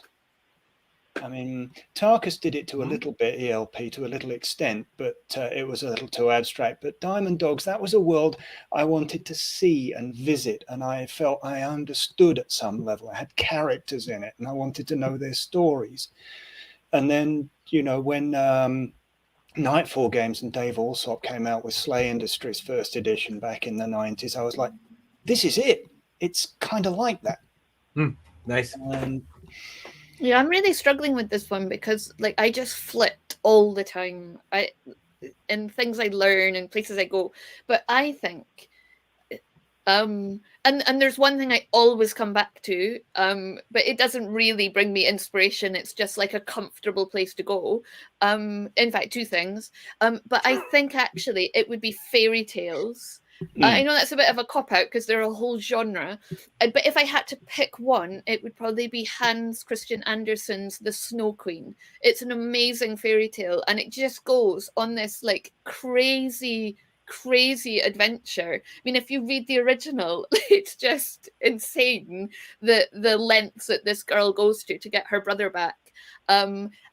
I mean, Tarkus did it to a little bit, ELP to a little extent, but it was a little too abstract. But Diamond Dogs, that was a world I wanted to see and visit, and I felt I understood at some level. I had characters in it, and I wanted to know their stories. And then, when Nightfall Games and Dave Alsop came out with Slay Industries first edition back in the 90s, I was like, this is it. It's kind of like that. Nice. Yeah, I'm really struggling with this one because I just flit all the time. In things I learn and places I go. But I think and there's one thing I always come back to, but it doesn't really bring me inspiration. It's just like a comfortable place to go. In fact, two things. But I think actually it would be fairy tales. I know that's a bit of a cop-out because they're a whole genre. But if I had to pick one, it would probably be Hans Christian Andersen's The Snow Queen. It's an amazing fairy tale, and it just goes on this crazy adventure. I mean, if you read the original, it's just insane the lengths that this girl goes to get her brother back.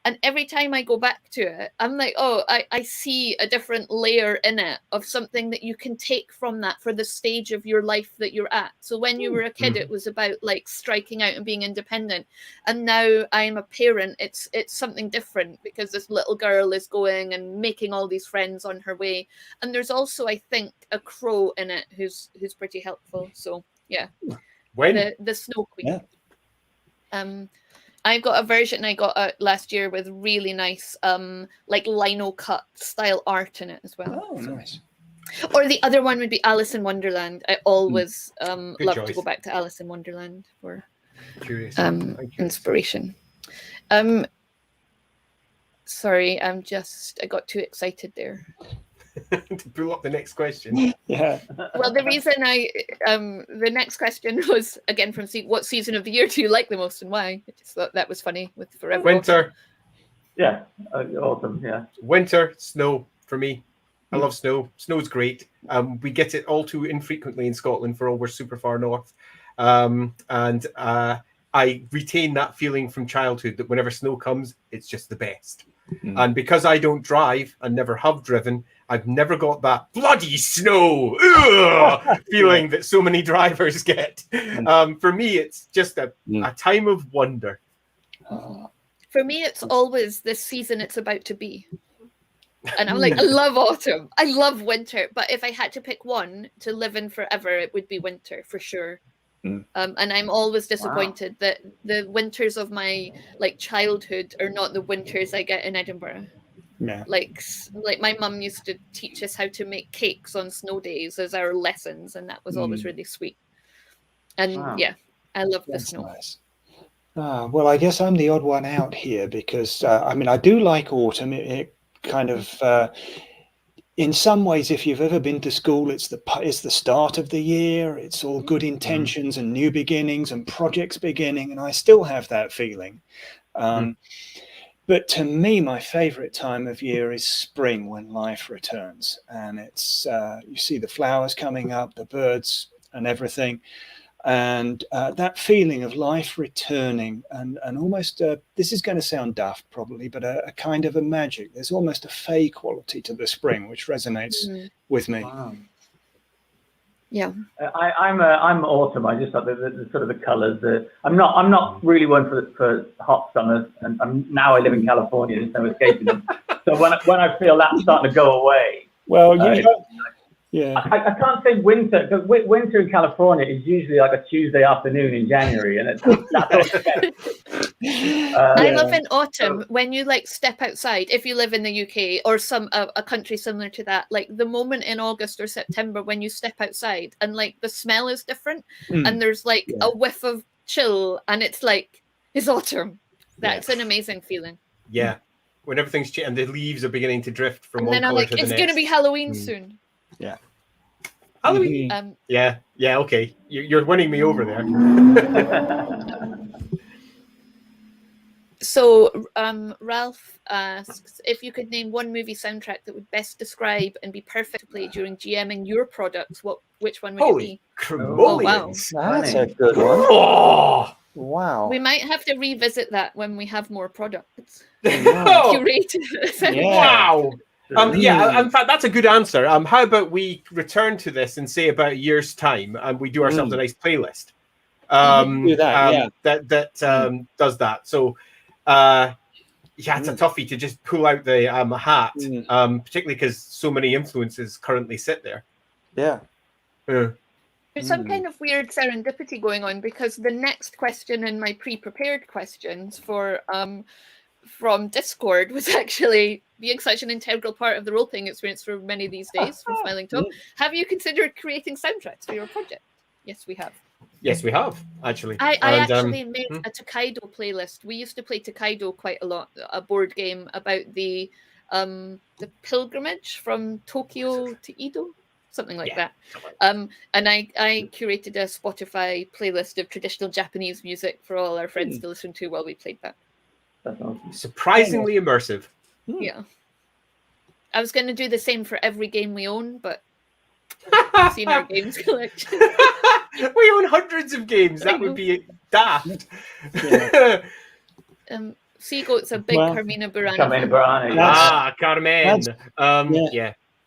And every time I go back to it, I'm like, oh, I see a different layer in it of something that you can take from that for the stage of your life that you're at. So when you were a kid, it was about like striking out and being independent. And now I'm a parent, it's something different because this little girl is going and making all these friends on her way. And there's also, I think, a crow in it who's pretty helpful. So yeah. When? The Snow Queen. Yeah. I got a version I got last year with really nice like lino cut style art in it as well. Oh, nice. Or the other one would be Alice in Wonderland. I always love choice. to go back to Alice in Wonderland for inspiration. Sorry, I got too excited there. To pull up the next question. Yeah. Well, the reason the next question was again from what season of the year do you like the most and why? I just thought that was funny with Forever. Winter. Yeah, autumn. Yeah. Winter, snow for me. I love snow. Snow's great. We get it all too infrequently in Scotland for all we're super far north, and I retain that feeling from childhood that whenever snow comes, it's just the best. And because I don't drive and never have driven, I've never got that bloody snow feeling that so many drivers get. For me, it's just a time of wonder. For me, it's always this season it's about to be. And I'm like, I love autumn. I love winter. But if I had to pick one to live in forever, it would be winter for sure. And I'm always disappointed that the winters of my like childhood are not the winters I get in Edinburgh. Yeah. Like my mum used to teach us how to make cakes on snow days as our lessons, and that was always really sweet. And yeah, I love the snow. Nice. Well, I guess I'm the odd one out here because I mean I do like autumn. It kind of in some ways, if you've ever been to school, it's the start of the year. It's all good intentions and new beginnings and projects beginning, and I still have that feeling. But to me, my favorite time of year is spring when life returns, and it's you see the flowers coming up, the birds and everything, and that feeling of life returning and almost this is going to sound daft probably, but a kind of a magic. There's almost a fey quality to the spring which resonates with me. Wow. Yeah, I'm autumn. I just like the sort of the colours. I'm not really one for hot summers, and I live in California. There's no escaping them. So when I feel that starting to go away, well, yeah, I can't say winter because winter in California is usually like a Tuesday afternoon in January, and that's all I love in autumn when you like step outside. If you live in the UK or a country similar to that, like the moment in August or September when you step outside and like the smell is different and there's like a whiff of chill and it's like it's autumn. That's an amazing feeling. Yeah, when everything's changed and the leaves are beginning to drift from one then I'm colour like, to the it's next. going to be Halloween soon. Yeah. Halloween. Yeah. Okay, you're winning me over there. So Ralph asks if you could name one movie soundtrack that would best describe and be perfect to play during GMing your products, which one would it be? Oh, wow. That's a good one. Oh, wow. We might have to revisit that when we have more products. Oh. Curated. Wow. Yeah, in fact, that's a good answer. How about we return to this in say about a year's time, and we do ourselves a nice playlist. Do that, that does that. So, yeah, it's a toughie to just pull out the hat, particularly because so many influences currently sit there. Yeah. There's some kind of weird serendipity going on because the next question in my pre-prepared questions from Discord was actually being such an integral part of the role-playing experience for many of these days from Smiling Tom. Have you considered creating soundtracks for your project? Yes, we have. Yes, we have, actually. I actually made a Tokaido playlist. We used to play Tokaido quite a lot, a board game about the pilgrimage from Tokyo to Edo, something like that. And I curated a Spotify playlist of traditional Japanese music for all our friends to listen to while we played that. That's awesome. Surprisingly immersive. Yeah. I was going to do the same for every game we own, but I've seen our games collection. We own hundreds of games. That would be daft. Seagoat's a big Well, Carmina Burana Carmina fan. Burana, Carmen.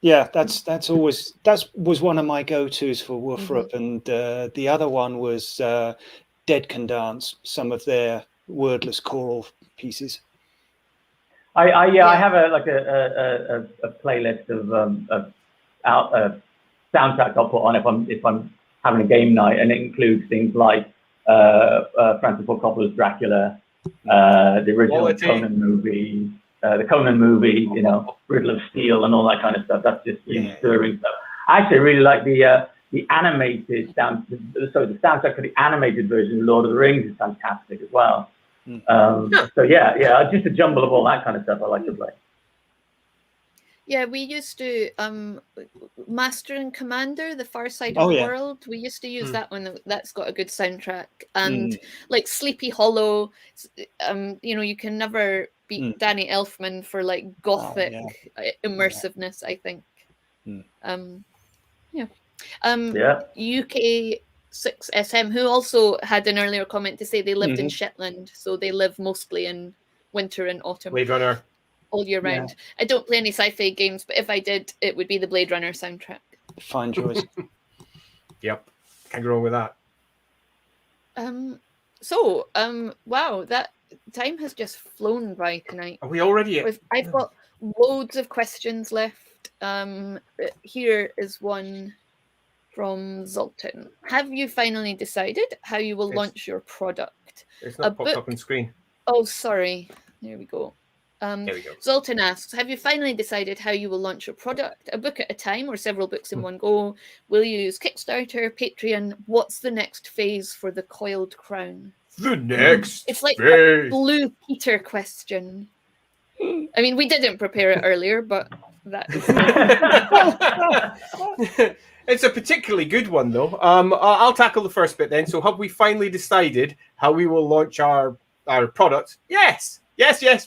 Yeah, that was one of my go-tos for Woofrup, and the other one was Dead Can Dance, some of their wordless choral pieces. I have a playlist of soundtracks I'll put on if I'm having a game night, and it includes things like Francis Ford Coppola's Dracula, the original Conan movie, you know, Riddle of Steel and all that kind of stuff. That's just really stirring stuff. I actually really like the animated the soundtrack for the animated version of Lord of the Rings is fantastic as well. So yeah, just a jumble of all that kind of stuff I like to play. Yeah, we used to Master and Commander, The Far Side of the World. We used to use that one. That's got a good soundtrack. And like Sleepy Hollow, you know, you can never beat Danny Elfman for like gothic immersiveness, I think. UK6SM, who also had an earlier comment to say they lived in Shetland, so they live mostly in winter and autumn. Blade Runner. All year round. I don't play any sci-fi games, but if I did, it would be the Blade Runner soundtrack. Fine choice. Yep, can't go wrong with that. Wow, that time has just flown by tonight. Are we already? I've got loads of questions left. Here is one from Zoltan. Have you finally decided how you will launch your product? It's not popped up on screen. Oh, sorry. There we go. There we go. Zoltan asks, have you finally decided how you will launch your product? A book at a time or several books in one go? Will you use Kickstarter, Patreon? What's the next phase for the Coiled Crown? The next It's like phase. a Blue Peter question. I mean, we didn't prepare it earlier, but that is... It's a particularly good one, though. I'll tackle the first bit then. So have we finally decided how we will launch our product? Yes,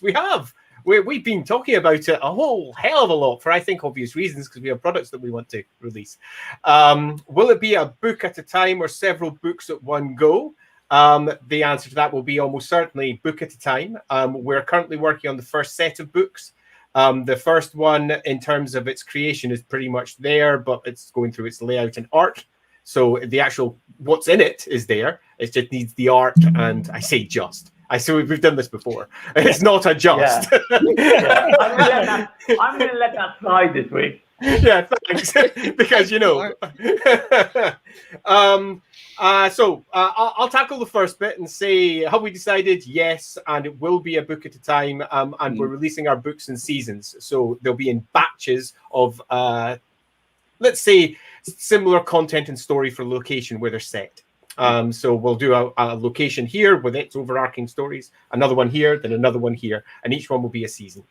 we have. We've been talking about it a whole hell of a lot for, I think, obvious reasons, because we have products that we want to release. Will it be a book at a time or several books at one go? The answer to that will be almost certainly book at a time. We're currently working on the first set of books. The first one, in terms of its creation, is pretty much there, but it's going through its layout and art. So the actual what's in it is there. It just needs the art, and I say just. We've done this before. It's not a just. Yeah. I'm going to let that slide this week. Yeah, thanks. Because, you know. I'll tackle the first bit and say, have we decided? Yes, and it will be a book at a time. And we're releasing our books in seasons. So they'll be in batches of, let's say, similar content and story for location where they're set. So we'll do a location here with its overarching stories, another one here, then another one here, and each one will be a season.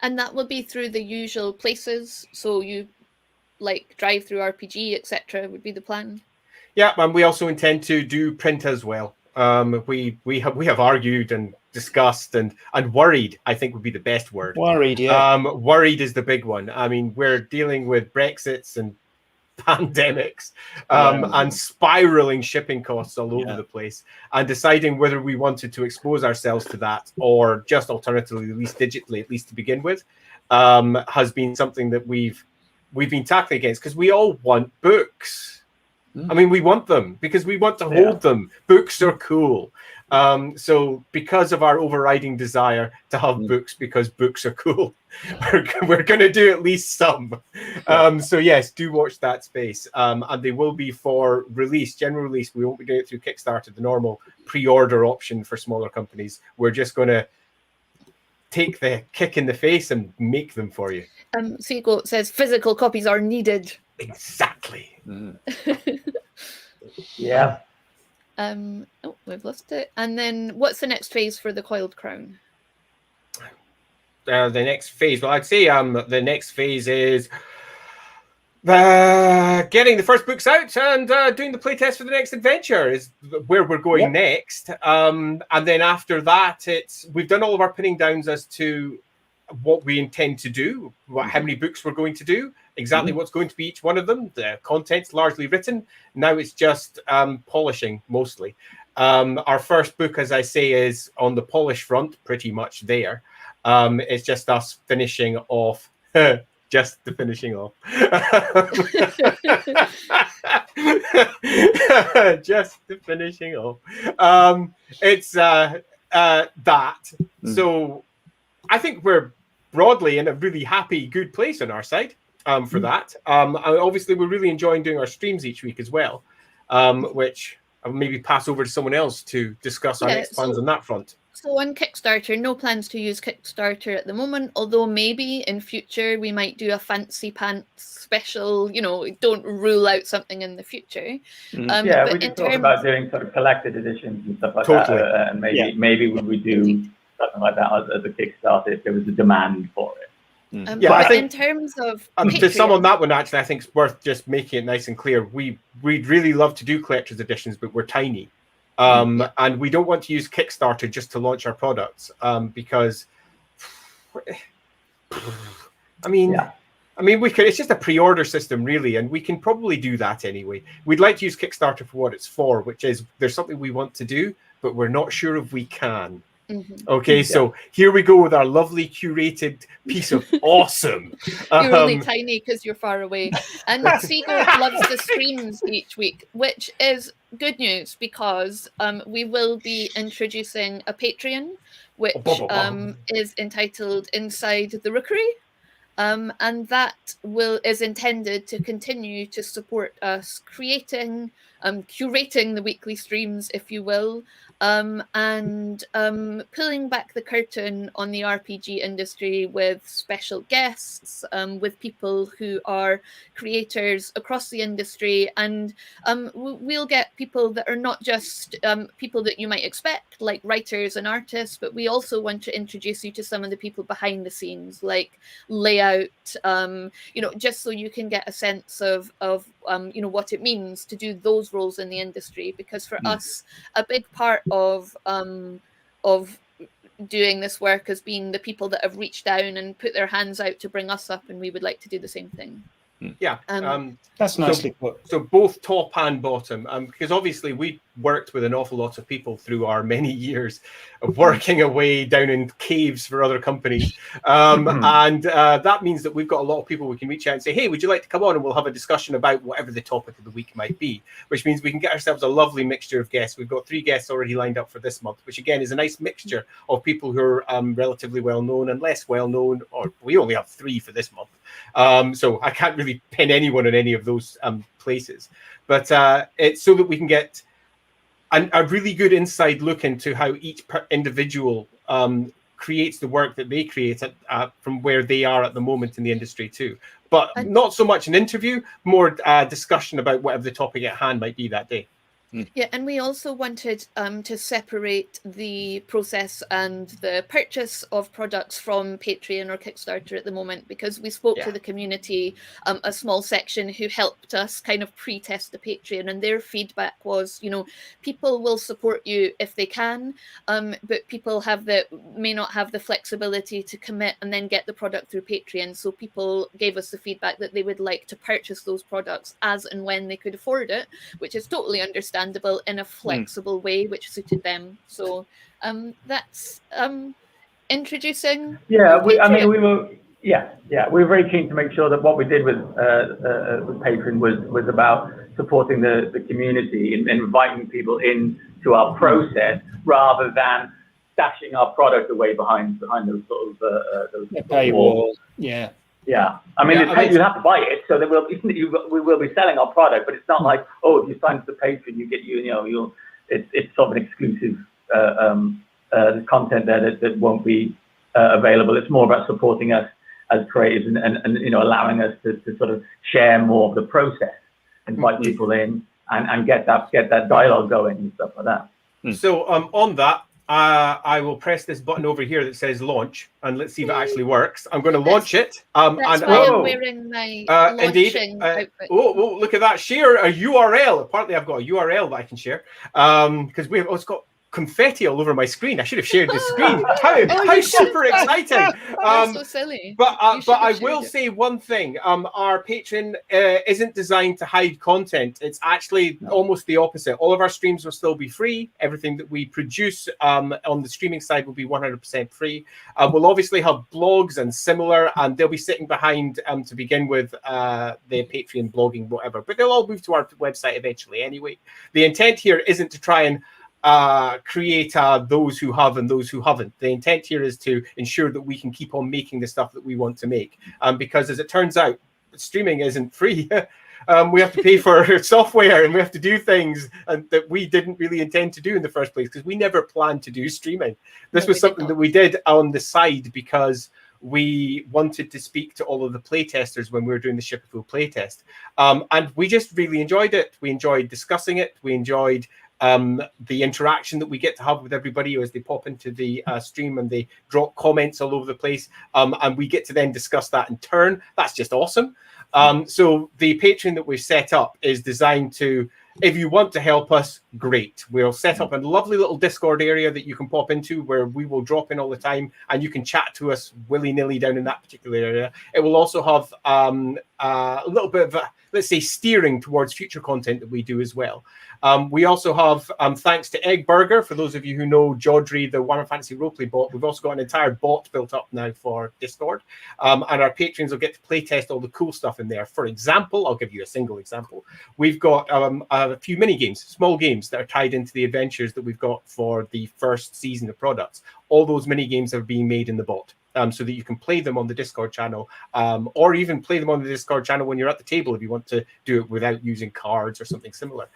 And that will be through the usual places. So you like Drive Through RPG, etc. would be the plan. Yeah, and we also intend to do print as well. We have argued and discussed and worried, I think would be the best word. Worried, yeah. Worried is the big one. I mean, we're dealing with Brexits and pandemics and spiraling shipping costs all over the place, and deciding whether we wanted to expose ourselves to that or just alternatively release digitally, at least to begin with, has been something that we've been tackling against, because we all want books. I mean, we want them because we want to hold them. Books are cool. So because of our overriding desire to have books, because books are cool, we're going to do at least some. So yes, do watch that space. And they will be for release, general release. We won't be doing it through Kickstarter, the normal pre-order option for smaller companies. We're just going to take the kick in the face and make them for you. Seagoat says physical copies are needed. Exactly. Yeah. We've lost it. And then what's the next phase for the Coiled Crown? The next phase, well, I'd say the next phase is getting the first books out and doing the playtest for the next adventure is where we're going next. And then after that, we've done all of our pinning downs as to what we intend to do, how many books we're going to do, exactly what's going to be each one of them. The content's largely written. Now it's just polishing mostly. Our first book, as I say, is on the polish front, pretty much there. It's just us finishing off, just the finishing off. Just the finishing off. It's that. So I think we're broadly in a really happy, good place on our side for that. Obviously, we're really enjoying doing our streams each week as well, which I'll maybe pass over to someone else to discuss our next plans on that front. So on Kickstarter, no plans to use Kickstarter at the moment, although maybe in future we might do a fancy pants special, don't rule out something in the future. Yeah, we did talk about doing sort of collected editions and stuff like that, and maybe we would do something like that as a Kickstarter if there was a demand for it. I think in terms of to sum on that one, actually, I think it's worth just making it nice and clear. We'd really love to do collector's editions, but we're tiny. And we don't want to use Kickstarter just to launch our products because, I mean, we could. It's just a pre-order system, really, and we can probably do that anyway. We'd like to use Kickstarter for what it's for, which is there's something we want to do, but we're not sure if we can. Okay, so here we go with our lovely curated piece of awesome. You're only tiny because you're far away. And Seagull loves the streams each week, which is good news because we will be introducing a Patreon, which is entitled Inside the Rookery. And that is intended to continue to support us curating the weekly streams, if you will, and pulling back the curtain on the RPG industry with special guests, with people who are creators across the industry. And we'll get people that are not just people that you might expect, like writers and artists, but we also want to introduce you to some of the people behind the scenes, like layout, just so you can get a sense of what it means to do those roles in the industry. Because for us, a big part of doing this work has been the people that have reached down and put their hands out to bring us up, and we would like to do the same thing. Yeah, that's nicely put. So both top and bottom, because obviously we worked with an awful lot of people through our many years of working away down in caves for other companies, and that means that we've got a lot of people we can reach out and say, hey, would you like to come on, and we'll have a discussion about whatever the topic of the week might be, which means we can get ourselves a lovely mixture of guests. We've got 3 guests already lined up for this month, which again is a nice mixture of people who are relatively well known and less well known, or we only have 3 for this month, so I can't really pin anyone in any of those places, but it's so that we can get a really good inside look into how each individual creates the work that they create from where they are at the moment in the industry too. But not so much an interview, more discussion about whatever the topic at hand might be that day. Yeah, and we also wanted to separate the process and the purchase of products from Patreon or Kickstarter at the moment, because we spoke to the community, a small section who helped us kind of pre-test the Patreon, and their feedback was, people will support you if they can, but people may not have the flexibility to commit and then get the product through Patreon. So people gave us the feedback that they would like to purchase those products as and when they could afford it, which is totally understandable, in a flexible way which suited them. So that's introducing. We were very keen to make sure that what we did with Patreon was about supporting the community and inviting people into our process rather than stashing our product away behind those sort of those paywalls. You have to buy it, so we will be selling our product, but it's not like, if you sign to the Patreon, you get it's sort of an exclusive content there that won't be available. It's more about supporting us as creators and allowing us to sort of share more of the process, invite people in and get that dialogue going and stuff like that. So on that, I will press this button over here that says launch, and let's see if it actually works. I'm going to launch it. That's why I'm wearing my launching outfit. Look at that. Share a URL. Apparently, I've got a URL that I can share because it's got confetti all over my screen. I should have shared the screen. Oh, How you should super have. exciting! That's so silly. But You should I have will shared it. say one thing. Our Patreon isn't designed to hide content. It's actually almost the opposite. All of our streams will still be free. Everything that we produce on the streaming side will be 100% free. We'll obviously have blogs and similar, and they'll be sitting behind to begin with the Patreon blogging, whatever. But they'll all move to our website eventually anyway. The intent here isn't to try and create those who have and those who haven't. The intent here is to ensure that we can keep on making the stuff that we want to make. Because as it turns out, streaming isn't free. We have to pay for software and we have to do things that we didn't really intend to do in the first place because we never planned to do streaming. This was something that we did on the side because we wanted to speak to all of the playtesters when we were doing the Ship of Fool playtest. And we just really enjoyed it. We enjoyed discussing it. We enjoyed the interaction that we get to have with everybody as they pop into the stream and they drop comments all over the place. And we get to then discuss that in turn. That's just awesome. So the Patreon that we've set up is designed to, if you want to help us, great. We'll set up a lovely little Discord area that you can pop into where we will drop in all the time and you can chat to us willy-nilly down in that particular area. It will also have a little bit of, let's say, steering towards future content that we do as well. We also have, thanks to Egg Burger, for those of you who know Jodry, the Warhammer Fantasy Roleplay bot, we've also got an entire bot built up now for Discord. And our patrons will get to play test all the cool stuff in there. For example, I'll give you a single example. We've got a few mini games, small games that are tied into the adventures that we've got for the first season of products. All those mini games are being made in the bot. So that you can play them on the Discord channel, or even play them on the Discord channel when you're at the table if you want to do it without using cards or something similar.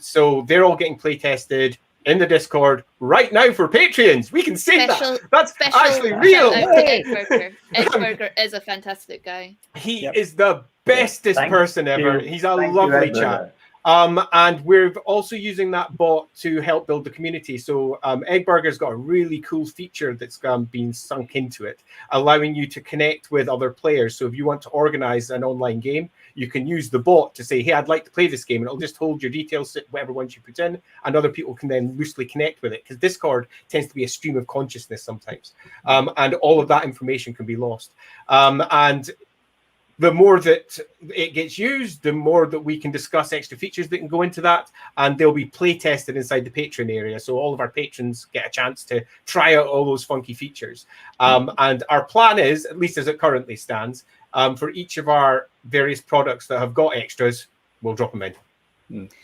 So they're all getting play tested in the Discord right now for Patreons. We can say that. That's actually real. Egg Burger. Egg Burger is a fantastic guy. He is the bestest person ever. He's a lovely chap. And we're also using that bot to help build the community. So Egg Burger's got a really cool feature that's been sunk into it, allowing you to connect with other players. So if you want to organize an online game, you can use the bot to say, hey, I'd like to play this game. And it'll just hold your details, whatever ones you put in, and other people can then loosely connect with it. Because Discord tends to be a stream of consciousness sometimes. And all of that information can be lost. And the more that it gets used, the more that we can discuss extra features that can go into that, and they'll be play tested inside the Patreon area. So all of our patrons get a chance to try out all those funky features. And our plan is, at least as it currently stands, for each of our various products that have got extras, we'll drop them in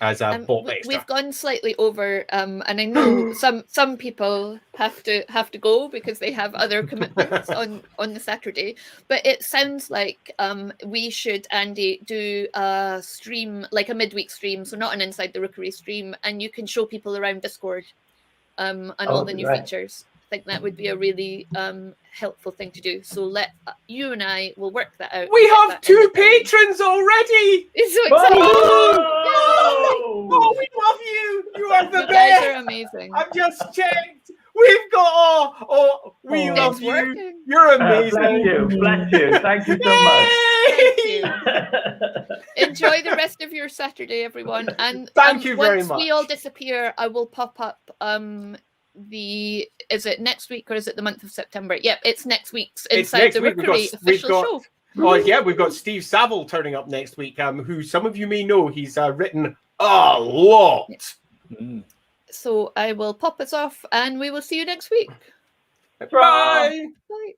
as a bot extra. We've gone slightly over, and I know some people have to go because they have other commitments on the Saturday. But it sounds like we should, Andy, do a stream, like a midweek stream, so not an Inside the Rookery stream, and you can show people around Discord and all the new features. I think that would be a really helpful thing to do. So you and I will work that out. We have 2 patrons already. It's so exciting! Oh, we love you. You are the You best. guys are amazing. I've just checked. We've got we love you. Working. You're amazing. Bless you. Thank you so much. Thank you. Enjoy the rest of your Saturday, everyone. And thank you very much. Once we all disappear, I will pop up is it next week or is it the month of September? Yep, it's next week's Inside the Rookery official show. Oh yeah, we've got Steve Saville turning up next week, who some of you may know. He's written a lot. So I will pop us off and we will see you next week. Bye. Bye.